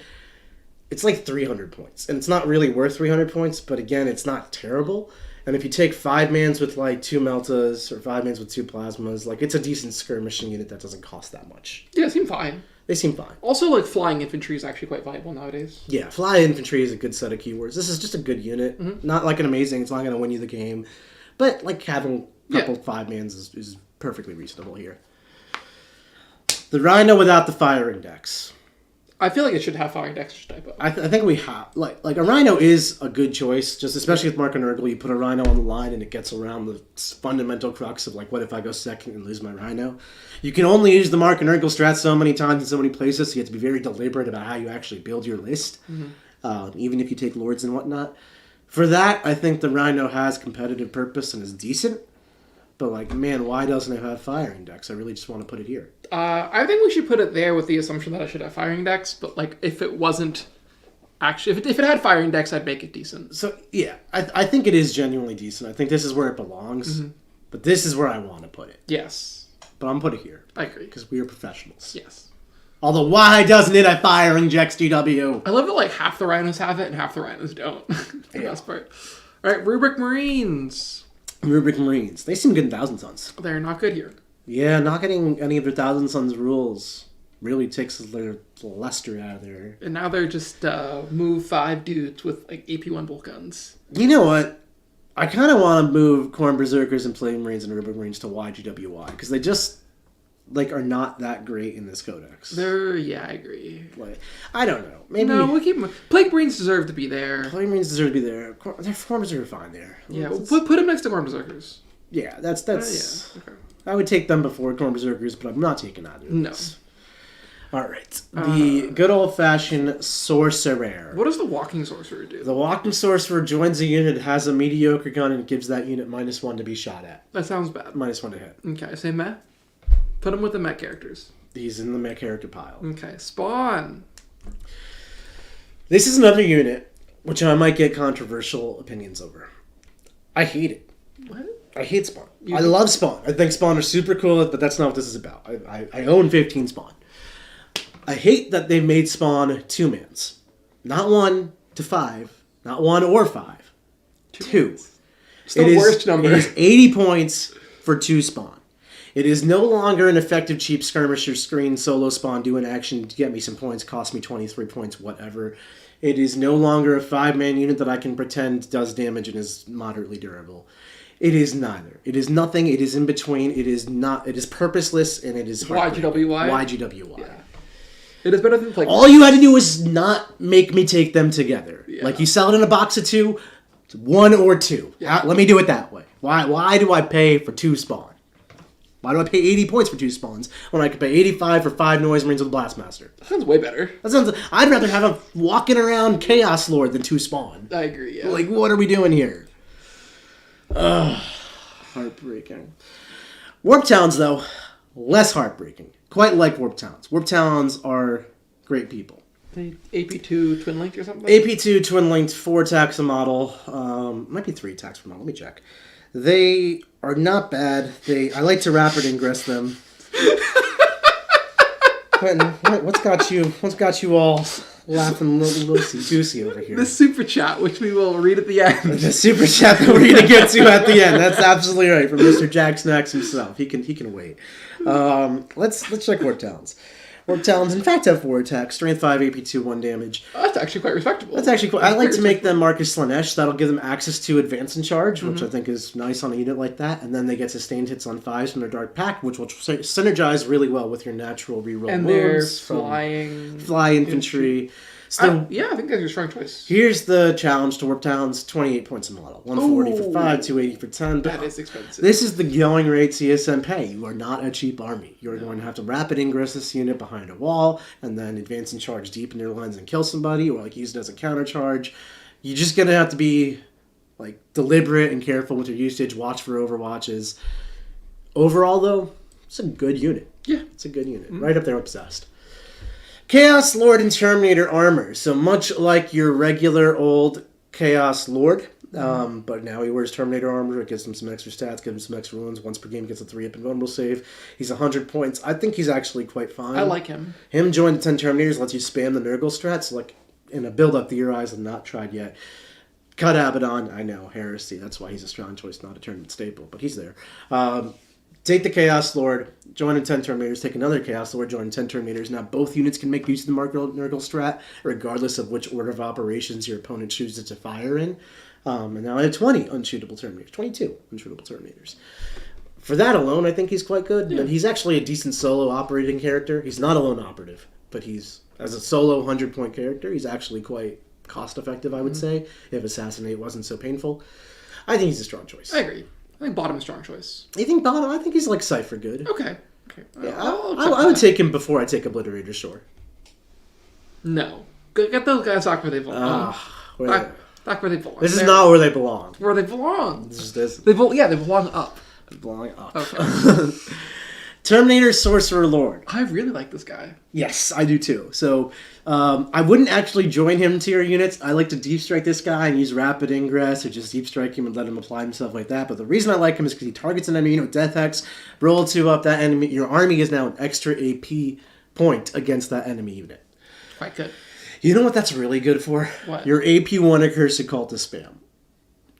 it's like 300 points. And it's not really worth 300 points, but again, it's not terrible. And if you take 5-mans with like 2 meltas or 5-mans with 2 plasmas, like it's a decent skirmishing unit that doesn't cost that much. Yeah, they seem fine. They seem fine. Also, like flying infantry is actually quite viable nowadays. Yeah, fly infantry is a good set of keywords. This is just a good unit. Not like an amazing, it's not going to win you the game. But like having a couple 5-mans is perfectly reasonable here. The Rhino without the fire index. I feel like it should have fire index type. I think we have like a Rhino is a good choice, just especially with Mark and Nurgle. You put a Rhino on the line and it gets around the fundamental crux of like, what if I go second and lose my Rhino? You can only use the Mark and Nurgle strat so many times in so many places, so you have to be very deliberate about how you actually build your list, even if you take Lords and whatnot. For that, I think the Rhino has competitive purpose and is decent. But like, man, why doesn't it have fire index? I really just want to put it here. I think we should put it there with the assumption that it should have fire index. But like, if it wasn't actually, if it had fire index, I'd make it decent. So yeah, I think it is genuinely decent. I think this is where it belongs. But this is where I want to put it. Yes, but I'm gonna put it here. I agree because we are professionals. Yes. Although, why doesn't it have fire index GW? I love that like half the Rhinos have it and half the Rhinos don't. The best part. All right, Rubric Marines. Rubric Marines. They seem good in Thousand Sons. They're not good here. Yeah, not getting any of their Thousand Sons rules really takes their luster out of there. And now they're just move 5 dudes with like AP1 bolt guns. You know what? I kind of want to move Khorne Berzerkers and Flame Marines and Rubric Marines to YGWY because they just like are not that great in this codex. Yeah, I agree. Like, I don't know. Maybe no, we'll keep them. Plague Marines deserve to be there. Plague Marines deserve to be there. Their forms are fine there. Yeah, we'll put them next to Khorne Berzerkers. Yeah, that's. Yeah, okay. I would take them before Khorne Berzerkers, but I'm not taking either. No. All right. The good old-fashioned Sorcerer. What does the Walking Sorcerer do? The Walking Sorcerer joins a unit, has a mediocre gun, and gives that unit -1 to be shot at. That sounds bad. -1 to hit. Okay, say meh. Put him with the mech characters. He's in the mech character pile. Okay, Spawn. This is another unit, which I might get controversial opinions over. I hate it. What? I hate Spawn. I love Spawn. I think Spawn are super cool, but that's not what this is about. I own 15 Spawn. I hate that they've made Spawn 2-mans. Not 1 to 5. Not 1 or 5. 2. It's the worst number. It is 80 points for 2 Spawn. It is no longer an effective cheap skirmisher screen solo Spawn, do an action to get me some points, cost me 23 points, whatever. It is no longer a 5-man unit that I can pretend does damage and is moderately durable. It is neither. It is nothing. It is in between. It is not. It is purposeless and it is YGWY. YGWY. Yeah. It is better than like. All you had to do was not make me take them together. Yeah. Like you sell it in a box of 2, it's 1 or 2. Yeah. Let me do it that way. Why do I pay for 2 Spawn? Why do I pay 80 points for 2 Spawns when I could pay 85 for 5 Noise Marines with a Blastmaster? That sounds way better. I'd rather have a walking around Chaos Lord than 2 Spawn. I agree, yeah. Like, what are we doing here? Heartbreaking. Warp Talons, though, less heartbreaking. Quite like Warp Talons. Warp Talons are great people. The AP2 Twin Linked or something? AP2 Twin Linked, 4 attacks a model. Might be 3 attacks per model. Let me check. They are not bad. I like to rapid ingress them. Quentin, what's got you all laughing loosey-goosey over here? The super chat, which we will read at the end. The super chat that we're going to get to at the end. That's absolutely right. From Mr. Jack Snacks himself. He can wait. Let's check Warp Talons. Orc Talons, in fact, have 4 attacks. Strength 5, AP 2, 1 damage. Oh, that's actually quite respectable. That's actually cool. I like to make them Marcus Slanesh. That'll give them access to Advance and Charge, which I think is nice on a unit like that. And then they get sustained hits on 5s from their Dark Pact, which will synergize really well with your natural reroll and wounds. And Fly infantry. So, I think that's your strong choice. Here's the challenge to Warp Talons, 28 points a model. 140 for 5, 280 for 10. That is expensive. This is the going rate CSM pay. You are not a cheap army. You're going to have to rapid ingress this unit behind a wall, and then advance and charge deep in your lines and kill somebody, or like use it as a counter charge. You're just going to have to be like deliberate and careful with your usage, watch for overwatches. Overall, though, it's a good unit. Yeah. It's a good unit. Right up there with Obsessed. Chaos Lord and Terminator armor. So much like your regular old Chaos Lord, but now he wears Terminator armor. It gives him some extra stats, gives him some extra wounds. Once per game, gets a 3-up invulnerable save. He's 100 points. I think he's actually quite fine. I like him. Him join the 10 Terminators lets you spam the Nurgle strats, like in a build-up that your eyes have not tried yet. Cut Abaddon. I know, heresy. That's why he's a strong choice, not a tournament staple, but he's there. Take the Chaos Lord, join in 10 Terminators, take another Chaos Lord, join in 10 Terminators. Now, both units can make use of the Nurgle strat, regardless of which order of operations your opponent chooses to fire in. And now I have 20 unshootable Terminators, 22 unshootable Terminators. For that alone, I think he's quite good. Yeah. And he's actually a decent solo operating character. He's not a lone operative, but he's, as a solo 100-point character, he's actually quite cost-effective, I would say, if Assassinate wasn't so painful. I think he's a strong choice. I agree. I think bottom is a strong choice. You think bottom? I think he's like Cypher good. Okay. Yeah, I would take him before I take Obliterators, sure. No. Get those guys back where they belong. Back where they belong. This is not where they belong. Where they belong. This is this. They belong up. They belong up. Okay. Terminator Sorcerer Lord. I really like this guy. Yes, I do too. So I wouldn't actually join him to your units. I like to deep strike this guy and use rapid ingress or just deep strike him and let him apply himself like that. But the reason I like him is because he targets an enemy with Death Hex, roll 2 up that enemy. Your army is now an extra AP point against that enemy unit. Quite good. You know what that's really good for? What? Your AP 1 Accursed Cultist spam.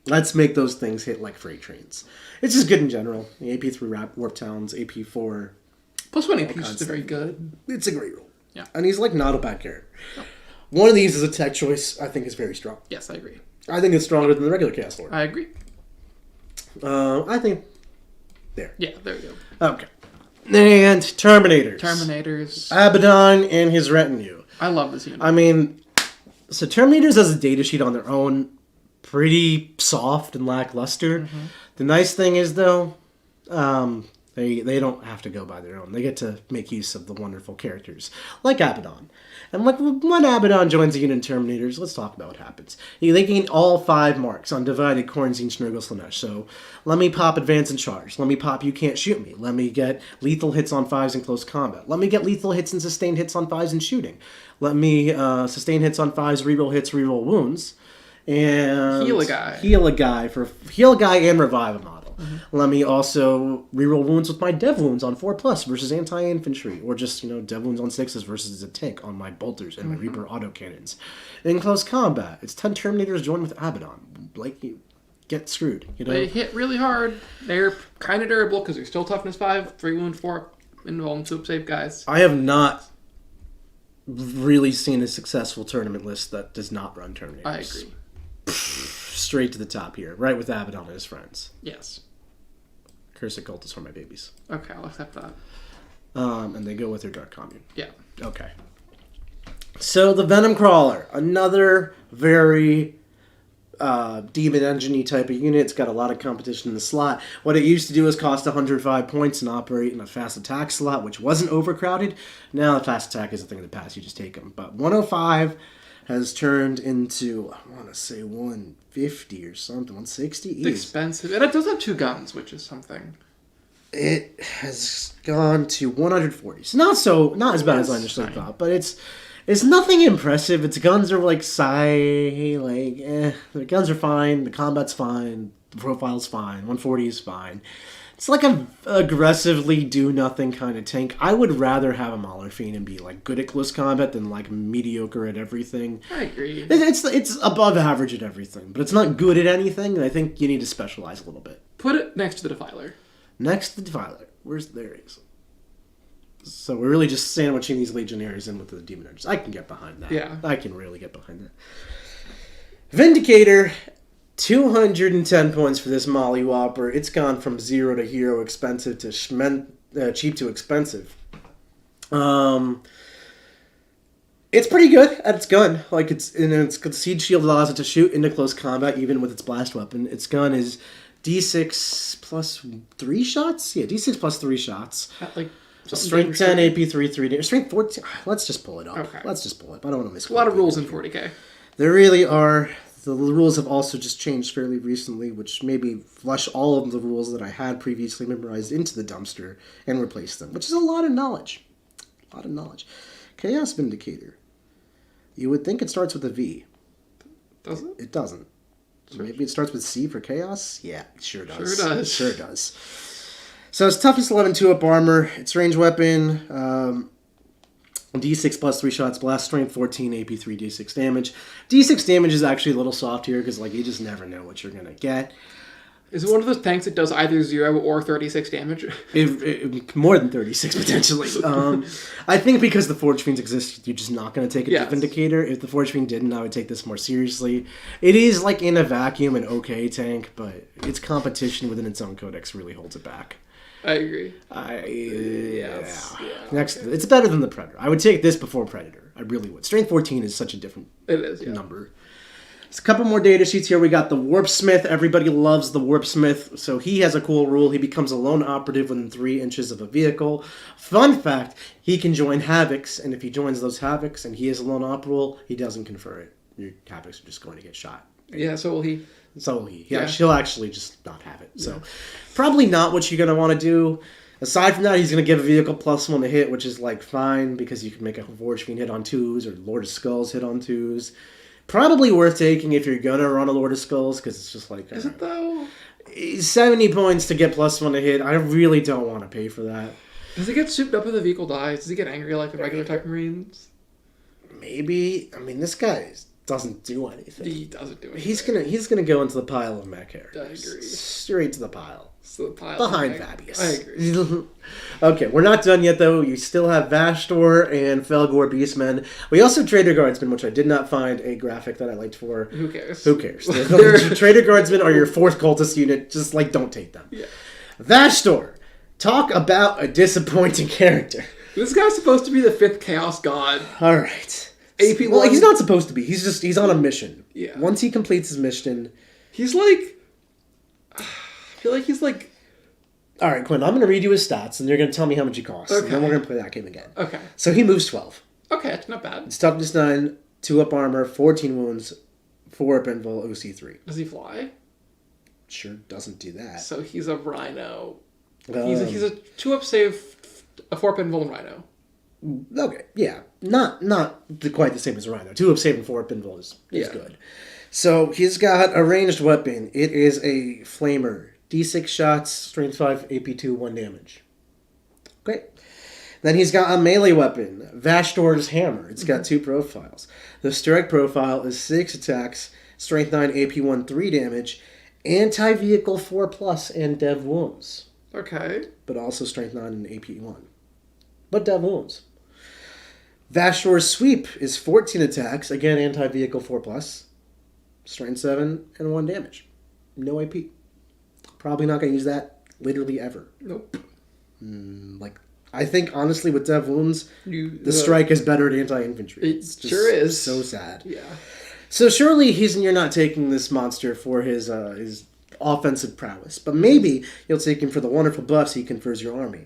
Let's make those things hit like freight trains. It's just good in general. The AP 3 Warp Talons, AP 4. +1 AP is just very good. It's a great roll. Yeah. And he's like not a bad character. No. One of these is a tech choice I think is very strong. Yes, I agree. I think it's stronger than the regular Chaos Lord. I agree. I think there. Yeah, there you go. Okay. And Terminators. Terminators. Abaddon and his retinue. I love this unit. I mean, so Terminators as a data sheet on their own, pretty soft and lackluster. Mm-hmm. The nice thing is, though, they don't have to go by their own. They get to make use of the wonderful characters, like Abaddon. And when Abaddon joins a unit of Terminators, let's talk about what happens. They gain all 5 marks on Divided, Quarantine, Snurgle, Slanesh. So let me pop Advance and Charge. Let me pop You Can't Shoot Me. Let me get lethal hits on 5s in close combat. Let me get lethal hits and sustained hits on 5s in shooting. Let me sustain hits on 5s, reroll hits, reroll wounds. And heal a guy and revive a model. Mm-hmm. Let me also reroll wounds with my dev wounds on 4+ versus anti-infantry, or just dev wounds on 6s versus a tank on my bolters and my Reaper autocannons. In close combat, it's 10 Terminators joined with Abaddon. Like, you get screwed. They hit really hard. They're kind of durable because they're still toughness 5, 3 wound 4 invuln to save guys. I have not really seen a successful tournament list that does not run Terminators. I agree. Straight to the top here, right with Abaddon and his friends. Yes. Cursed Cultists for my babies. Okay, I'll accept that. And they go with their Dark Commune. Yeah. Okay. So the Venom Crawler, another very demon engine-y type of unit. It's got a lot of competition in the slot. What it used to do is cost 105 points and operate in a fast attack slot, which wasn't overcrowded. Now the fast attack is a thing of the past. You just take them. But 105 has turned into, I want to say 150 or something, 160. It's expensive. And it does have 2 guns, which is something. It has gone to 140. So not as bad as I initially thought, but it's nothing impressive. Its guns are the guns are fine, the combat's fine, the profile's fine, 140 is fine. It's like a aggressively do nothing kind of tank. I would rather have a Maulerfiend and be like good at close combat than like mediocre at everything. I agree. It's above average at everything, but it's not good at anything. And I think you need to specialize a little bit. Put it next to the Defiler. Next to the Defiler. There he is. So we're really just sandwiching these Legionaires in with the Demon Edges. I can get behind that. Yeah. I can really get behind that. Vindicator, 210 points for this Molly Whopper. It's gone from 0 to hero expensive to cheap to expensive. It's pretty good at its gun. Like its Siege Shield allows it to shoot into close combat even with its blast weapon. Its gun is D6 plus 3 shots? Yeah, D6 plus 3 shots. Like Strength 10, AP 3, Strength 14. Let's just pull it up. Okay. Let's just pull it up. I don't want to miss a lot of rules in 40k. There really are. The rules have also just changed fairly recently, which maybe flush all of the rules that I had previously memorized into the dumpster and replace them, which is a lot of knowledge. A lot of knowledge. Chaos Vindicator. You would think it starts with a V. Does it? It doesn't. Sure. Maybe it starts with C for Chaos? Yeah, it sure does. Sure does. It sure does. So it's toughness 11 2-up armor. Its range weapon, D6 plus 3 shots, blast strength 14, AP 3, D6 damage. D6 damage is actually a little soft here because like you just never know what you're going to get. Is it one of those tanks that does either 0 or 36 damage? More than 36, potentially. I think because the Forgefiends exist, you're just not going to take it to Vindicator. If the Forgefiend didn't, I would take this more seriously. It is, like, in a vacuum, an okay tank, but its competition within its own codex really holds it back. I agree. Next, okay. It's better than the Predator. I would take this before Predator. I really would. Strength 14 is such a different number. There's a couple more data sheets here. We got the Warpsmith. Everybody loves the Warpsmith. So he has a cool rule. He becomes a lone operative within 3 inches of a vehicle. Fun fact, he can join Havocs, and if he joins those Havocs and he is a lone op rule, he doesn't confer it. Your Havocs are just going to get shot. Yeah, so will he. So will he. Yeah, he'll actually just not have it. So probably not what you're going to want to do. Aside from that, he's going to give a vehicle +1 to hit, which is like fine because you can make a Forgefiend hit on 2s or Lord of Skulls hit on 2s. Probably worth taking if you're going to run a Lord of Skulls because it's just like... Is it though? 70 points to get +1 to hit. I really don't want to pay for that. Does he get souped up if the vehicle dies? Does he get angry like the regular type Marines? Maybe. I mean, this guy doesn't do anything. He doesn't do anything. He's gonna go into the pile of mech characters. I agree. Straight to the pile. So the pile behind Fabius. I agree. Okay, we're not done yet though. You still have Trashtorr and Felgore Beastmen. We also have Trader Guardsmen, which I did not find a graphic that I liked for. Who cares? Trader Guardsmen are your 4th cultist unit. Just like don't take them. Yeah. Trashtorr. Talk about a disappointing character. This guy's supposed to be the 5th Chaos God. All right. AP1. Well, he's not supposed to be. He's on a mission. Yeah. Once he completes his mission, he's like. I feel like he's like. All right, Quinn. I'm going to read you his stats, and you're going to tell me how much he costs. Okay. And then we're going to play that game again. Okay. So he moves 12. Okay, it's not bad. It's toughness 9, 2-up armor, 14 wounds, 4-up invul, OC 3. Does he fly? Sure doesn't do that. So he's a Rhino. He's a 2-up save, a 4-up invul, and Rhino. Okay, yeah. Not quite the same as a Rhino. 2-up save and 4-up invul is good. So he's got a ranged weapon. It is a flamer. D6 shots, strength 5, AP 2, 1 damage. Okay. Then he's got a melee weapon, Trashtorr's Hammer. It's got 2 profiles. The strike profile is 6 attacks, strength 9, AP 1, 3 damage, anti-vehicle 4+, and dev wounds. Okay. But also strength 9 and AP 1. But dev wounds. Trashtorr's Sweep is 14 attacks, again anti-vehicle 4+, strength 7, and 1 damage. No AP. Probably not going to use that literally ever. Nope. I think, honestly, with dev wounds, the strike is better at anti-infantry. It sure is. So sad. Yeah. So surely you're not taking this monster for his offensive prowess, but maybe you'll take him for the wonderful buffs he confers your army.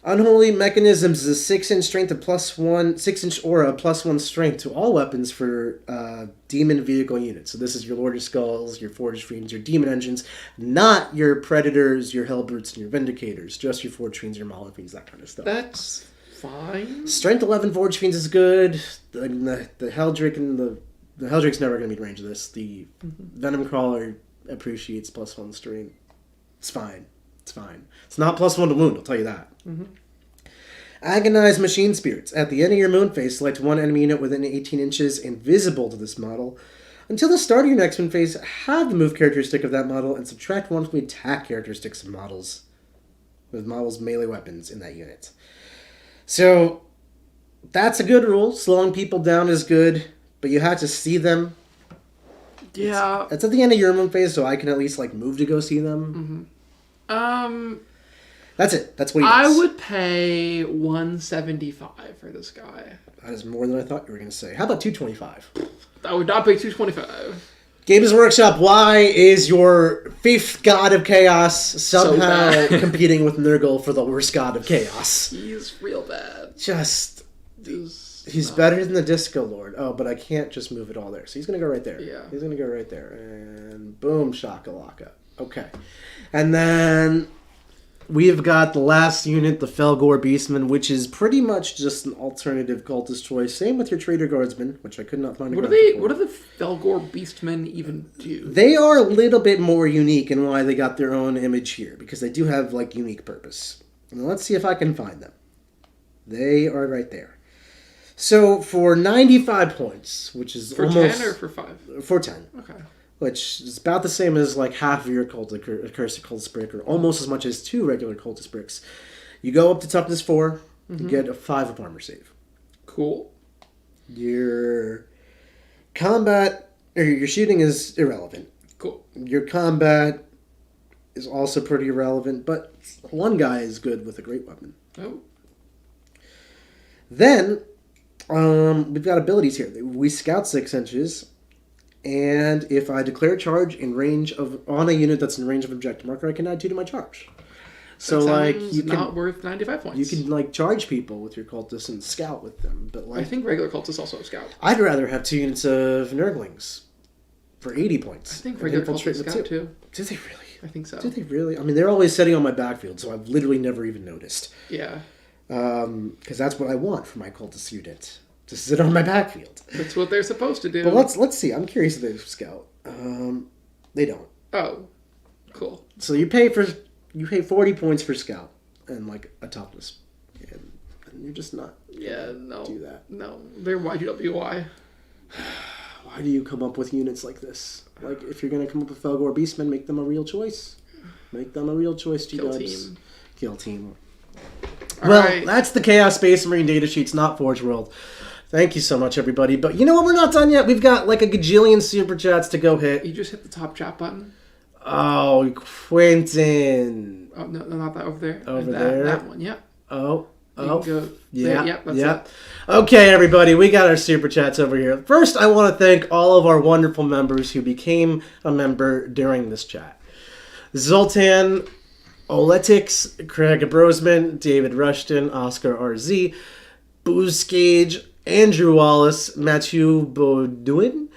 Unholy Mechanisms is a 6-inch strength, a +1, 6-inch aura, +1 strength to all weapons for demon vehicle units. So this is your Lord of Skulls, your Forgefiends, your Demon Engines, not your Predators, your Helbrutes, and your Vindicators, just your Forgefiends, your Maulerfiends, that kind of stuff. That's fine. Strength 11 Forgefiends is good. The Heldrake and the Heldrake's never going to be in range of this. The Venom Crawler appreciates +1 strength. It's fine. It's fine. It's not +1 to wound, I'll tell you that. Mm-hmm. Agonize Machine Spirits. At the end of your moon phase, select one enemy unit within 18 inches invisible to this model. Until the start of your next moon phase, have the move characteristic of that model and subtract 1 from the attack characteristics of models with models' melee weapons in that unit. So that's a good rule. Slowing people down is good, but you have to see them. Yeah. It's at the end of your move phase, so I can at least like move to go see them. That's it. That's what he does. I would pay $175 for this guy. That is more than I thought you were going to say. How about $225? I would not pay $225. Games Workshop, why is your fifth god of chaos somehow competing with Nurgle for the worst god of chaos? He's real bad. He's better than the Disco Lord. Oh, but I can't just move it all there. So he's going to go right there. Yeah. He's going to go right there. And boom, shakalaka. Okay. And then we've got the last unit, the Felgore Beastmen, which is pretty much just an alternative cultist choice. Same with your Trader Guardsmen, which I could not find. What do the Felgore Beastmen even do? They are a little bit more unique in why they got their own image here, because they do have like unique purpose. Now, let's see if I can find them. They are right there. So for 95 points, which is for almost 10 or for 5? For 10. Okay. Which is about the same as like half of your Accursed Cultist Brick, or almost as much as 2 regular Cultist Bricks. You go up to toughness 4, you get a 5 of armor save. Cool. Your combat, or your shooting is irrelevant. Cool. Your combat is also pretty irrelevant, but one guy is good with a great weapon. Oh. Then, we've got abilities here. We scout 6 inches. And if I declare charge in range of on a unit that's in range of objective marker, I can add 2 to my charge. So like you can not worth 95 points. You can like charge people with your cultists and scout with them, but like I think regular cultists also have scout. I'd rather have 2 units of Nurglings for 80 points. I think regular cultists scout too. Do they really? I think so. Do they really? I mean, they're always sitting on my backfield, so I've literally never even noticed. Yeah. Because that's what I want for my cultist unit. To sit on my backfield. That's what they're supposed to do. But let's see. I'm curious if they scout. They don't. Oh, cool. So you pay 40 points for scout and like a toughness, and you're just not. Do that. No, they're YGWY. Why do you come up with units like this? Like if you're gonna come up with Felgore Beastmen, make them a real choice. Make them a real choice. Kill team. Well, right. That's the Chaos Space Marine data sheets, not Forge World. Thank you so much, everybody. But you know what? We're not done yet. We've got like a gajillion super chats to go hit. You just hit the top chat button. Oh, Quinton. Oh, no, not that over there. Over there. That one, yeah. Oh. Yeah. Yep, that's it. Okay, everybody. We got our super chats over here. First, I want to thank all of our wonderful members who became a member during this chat. Zoltan, Oletics, Craig Brosman, David Rushton, Oscar RZ, Booze Cage, Andrew Wallace, Matthew Beaudoin,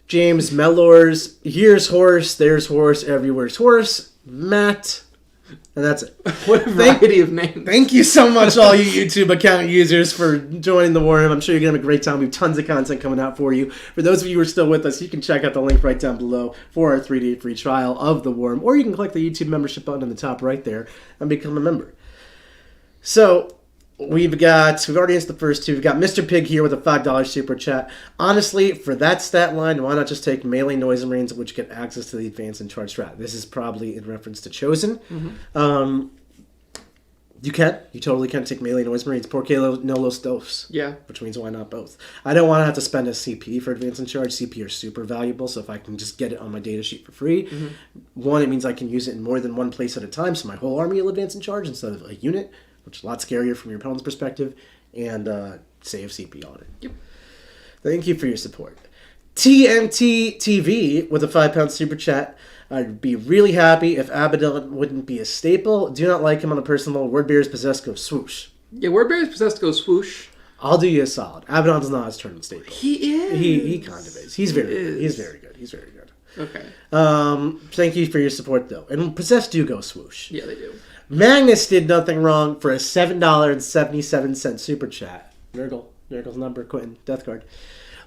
James Mellors, Here's Horse, There's Horse, Everywhere's Horse, Matt, and that's it. What a variety of names. Thank you so much, all you YouTube account users, for joining the War Room. I'm sure you're going to have a great time. We have tons of content coming out for you. For those of you who are still with us, you can check out the link right down below for our 3-day free trial of the War Room, or you can click the YouTube membership button in the top right there and become a member. So, we've already answered the first 2. We've got Mr. Pig here with a $5 super chat. Honestly, for that stat line, why not just take melee Noise Marines, which get access to the advanced and charge strat? This is probably in reference to Chosen. Mm-hmm. You totally can take melee Noise Marines. Porque no los dos. Yeah. Which means why not both? I don't want to have to spend a CP for advanced and charge. CP are super valuable, so if I can just get it on my data sheet for free, one, it means I can use it in more than one place at a time, so my whole army will advance and charge instead of a unit, which is a lot scarier from your opponent's perspective, and save CP on it. Yep. Thank you for your support. TMT TV with a £5 super chat. I'd be really happy if Abaddon wouldn't be a staple. Do not like him on a personal level. Wordbearer's possessed go swoosh. Yeah, Wordbearer's possessed go swoosh. I'll do you a solid. Abaddon's not his tournament staple. He is. He kind of is. He's very good. He's very good. Okay. Thank you for your support, though. And possessed do go swoosh. Yeah, they do. Magnus did nothing wrong for a $7.77 super chat. Nurgle's number, Quinton, Death Guard.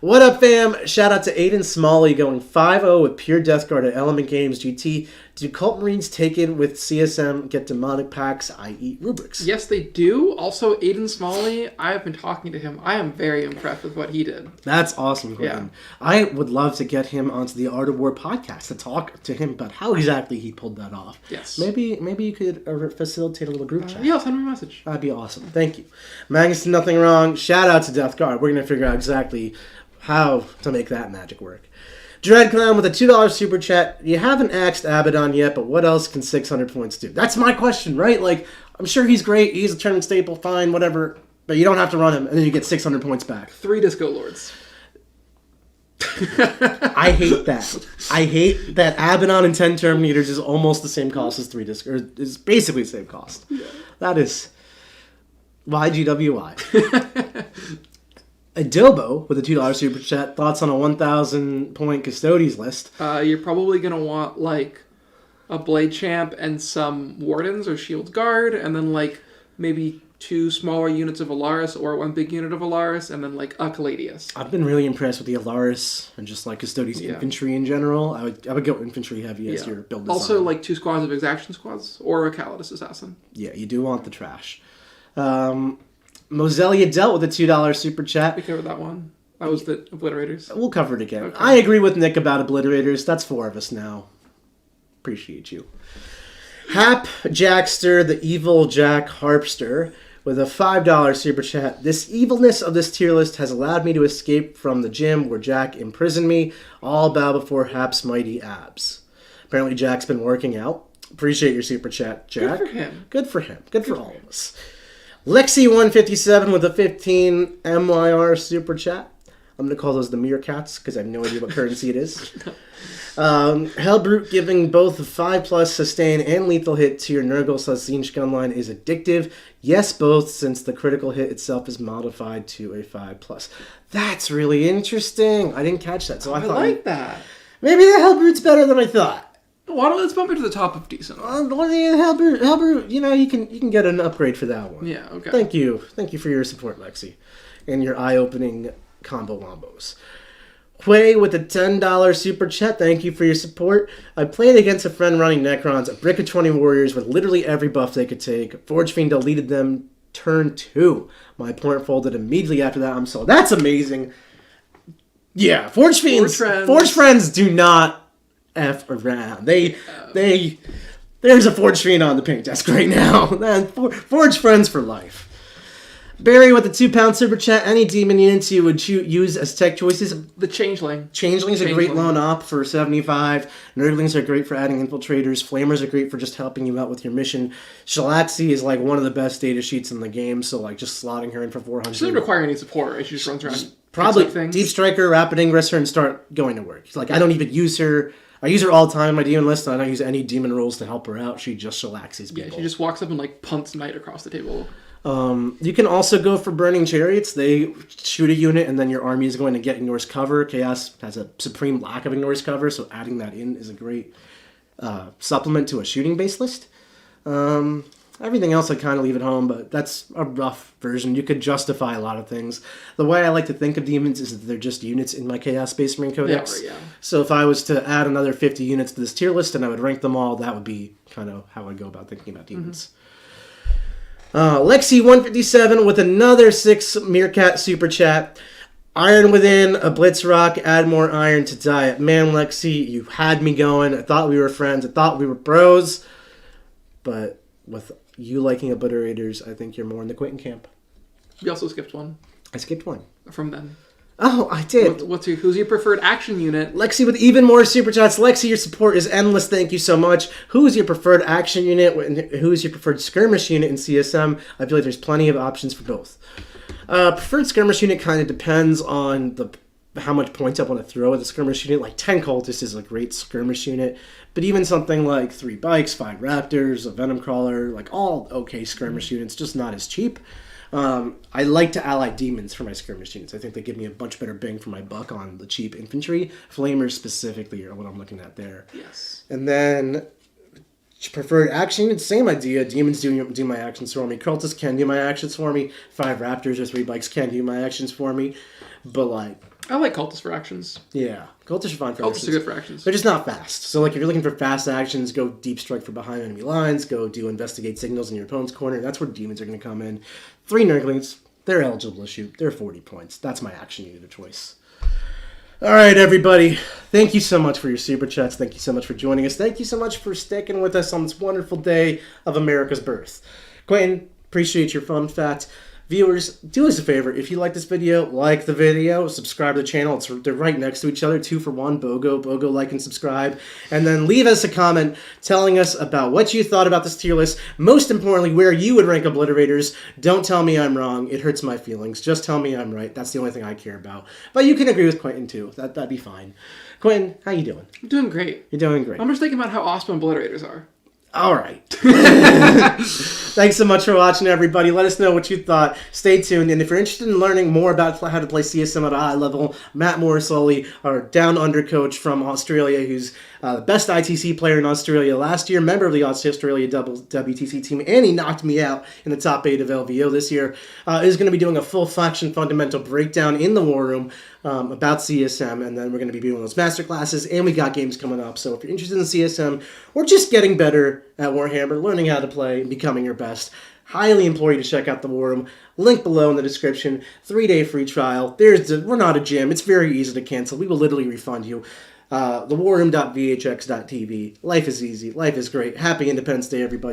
What up, fam? Shout out to Aiden Smalley going 5-0 with pure Death Guard at Element Games GT. Do Cult Marines taken with CSM get demonic packs, i.e. rubrics? Yes, they do. Also, Aiden Smalley, I have been talking to him. I am very impressed with what he did. That's awesome, Quinton. Yeah. I would love to get him onto the Art of War podcast to talk to him about how exactly he pulled that off. Yes. Maybe you could facilitate a little group chat. Yeah, I'll send him a message. That'd be awesome. Thank you. Magnus did nothing wrong. Shout out to Death Guard. We're going to figure out exactly how to make that magic work. Dread Clown with a $2 super chat. You haven't axed Abaddon yet, but what else can 600 points do? That's my question, right? Like, I'm sure he's great. He's a tournament staple, fine, whatever. But you don't have to run him, and then you get 600 points back. 3 Disco Lords. I hate that. I hate that Abaddon and 10 Terminators is almost the same cost as 3 Disco, or is basically the same cost. Yeah. That is YGWY. Adobo with a $2 super chat. Thoughts on a 1,000 point Custodes list? You're probably going to want, like, a Blade Champ and some Wardens or Shield Guard, and then, like, maybe 2 smaller units of Alaris or 1 big unit of Alaris, and then, like, a Caladius. I've been really impressed with the Alaris and just, like, Custodes infantry in general. I would go infantry heavy as your build design. Also, like, 2 squads of Exaction squads or a Calidus Assassin. Yeah, you do want the trash. Mozelia dealt with a $2 super chat. We covered that one. That was the Obliterators. We'll cover it again. Okay. I agree with Nick about Obliterators. That's 4 of us now. Appreciate you. Hap Jackster, the evil Jack Harpster, with a $5 super chat. This evilness of this tier list has allowed me to escape from the gym where Jack imprisoned me. All bow before Hap's mighty abs. Apparently Jack's been working out. Appreciate your super chat, Jack. Good for him. Good for him. Good for all of us. Lexi157 with a 15 MYR super chat. I'm going to call those the meerkats because I have no idea what currency it is. Helbrute giving both a 5+ sustain and lethal hit to your Nurgle Zinch gunline is addictive. Yes, both, since the critical hit itself is modified to a 5+. That's really interesting. I didn't catch that, so I thought like that. Maybe the Helbrute's better than I thought. Why don't let's bump it to the top of decent? Helbrute, you know, you can get an upgrade for that one. Yeah, okay. Thank you for your support, Lexi, and your eye-opening combo wombos. Quay with a $10 super chat. Thank you for your support. I played against a friend running Necrons, a brick of 20 warriors with literally every buff they could take. Forgefiend deleted them turn 2. My opponent folded immediately after that. I'm sold. That's amazing. Yeah, Forge Friends do not F around. There's a Forge Fiend on the pink desk right now. Forge Friends for life. Barry with the £2 super chat. Any demon units you would use as tech choices? The Changeling. Changeling's a great lone op for 75. Nurglings are great for adding infiltrators. Flamers are great for just helping you out with your mission. Shalaxi is like one of the best data sheets in the game, so like just slotting her in for 400. She doesn't require any support. She just runs around. Probably Deep Striker, Rapid Ingress her, and start going to work. Like I don't even use her. I use her all the time in my demon list, and I don't use any demon rules to help her out. She just Shalaxis people. Yeah, she just walks up and like punts Knight across the table. You can also go for Burning Chariots. They shoot a unit, and then your army is going to get Ignore's cover. Chaos has a supreme lack of Ignore's cover, so adding that in is a great supplement to a shooting-based list. Everything else I kind of leave at home, but that's a rough version. You could justify a lot of things. The way I like to think of demons is that they're just units in my Chaos Space Marine Codex. Yeah. So if I was to add another 50 units to this tier list and I would rank them all, that would be kind of how I'd go about thinking about demons. Lexi157 with another 6 Meerkat super chat. Iron Within, a Blitz Rock, add more iron to diet. Man, Lexi, you had me going. I thought we were friends. I thought we were bros. But with you liking Obliterators, I think you're more in the Quinton camp. You also skipped one. I skipped one. From them. Oh, I did. Who's your preferred action unit? Lexi with even more super chats. Lexi, your support is endless. Thank you so much. Who is your preferred action unit? Who is your preferred skirmish unit in CSM? I feel like there's plenty of options for both. Preferred skirmish unit kind of depends on how much points I want to throw at the skirmish unit. Like 10 Cultists is a great skirmish unit, but even something like 3 Bikes, 5 Raptors, a Venom Crawler, like all okay skirmish units, just not as cheap. I like to ally demons for my skirmish units. I think they give me a much better bang for my buck on the cheap infantry. Flamers specifically are what I'm looking at there. Yes. And then Preferred action, it's same idea. Demons do my actions for me. Cultists can do my actions for me. 5 Raptors or 3 bikes can do my actions for me. But, like... I like Cultists for actions. Yeah. Cultists are fine for Cultists actions. are good for actions. They're just not fast. So, like, if you're looking for fast actions, go Deep Strike for behind enemy lines. Go do Investigate Signals in your opponent's corner. That's where demons are going to come in. 3 Nurglings, they're eligible to shoot. They're 40 points. That's my action unit of choice. All right, everybody. Thank you so much for your super chats. Thank you so much for joining us. Thank you so much for sticking with us on this wonderful day of America's birth. Quinton, appreciate your fun fact. Viewers, do us a favor. If you like this video, like the video, subscribe to the channel. They're right next to each other, 2 for 1. BOGO, like and subscribe. And then leave us a comment telling us about what you thought about this tier list. Most importantly, where you would rank Obliterators. Don't tell me I'm wrong. It hurts my feelings. Just tell me I'm right. That's the only thing I care about. But you can agree with Quinton, too. That'd be fine. Quinton, how you doing? I'm doing great. You're doing great. I'm just thinking about how awesome Obliterators are. All right. Thanks so much for watching, everybody. Let us know what you thought. Stay tuned. And if you're interested in learning more about how to play CSM at a high level, Matt Morrisoli, our down under coach from Australia, who's the best ITC player in Australia last year, member of the Australia WTC team, and he knocked me out in the top 8 of LVO this year, is going to be doing a full faction fundamental breakdown in the War Room about CSM, and then we're going to be doing those masterclasses, and we got games coming up. So if you're interested in CSM or just getting better at Warhammer, learning how to play, and becoming your best, highly implore you to check out the War Room. Link below in the description. 3-day free trial. We're not a gym. It's very easy to cancel. We will literally refund you. Thewarroom.vhx.tv. Life is easy. Life is great. Happy Independence Day, everybody.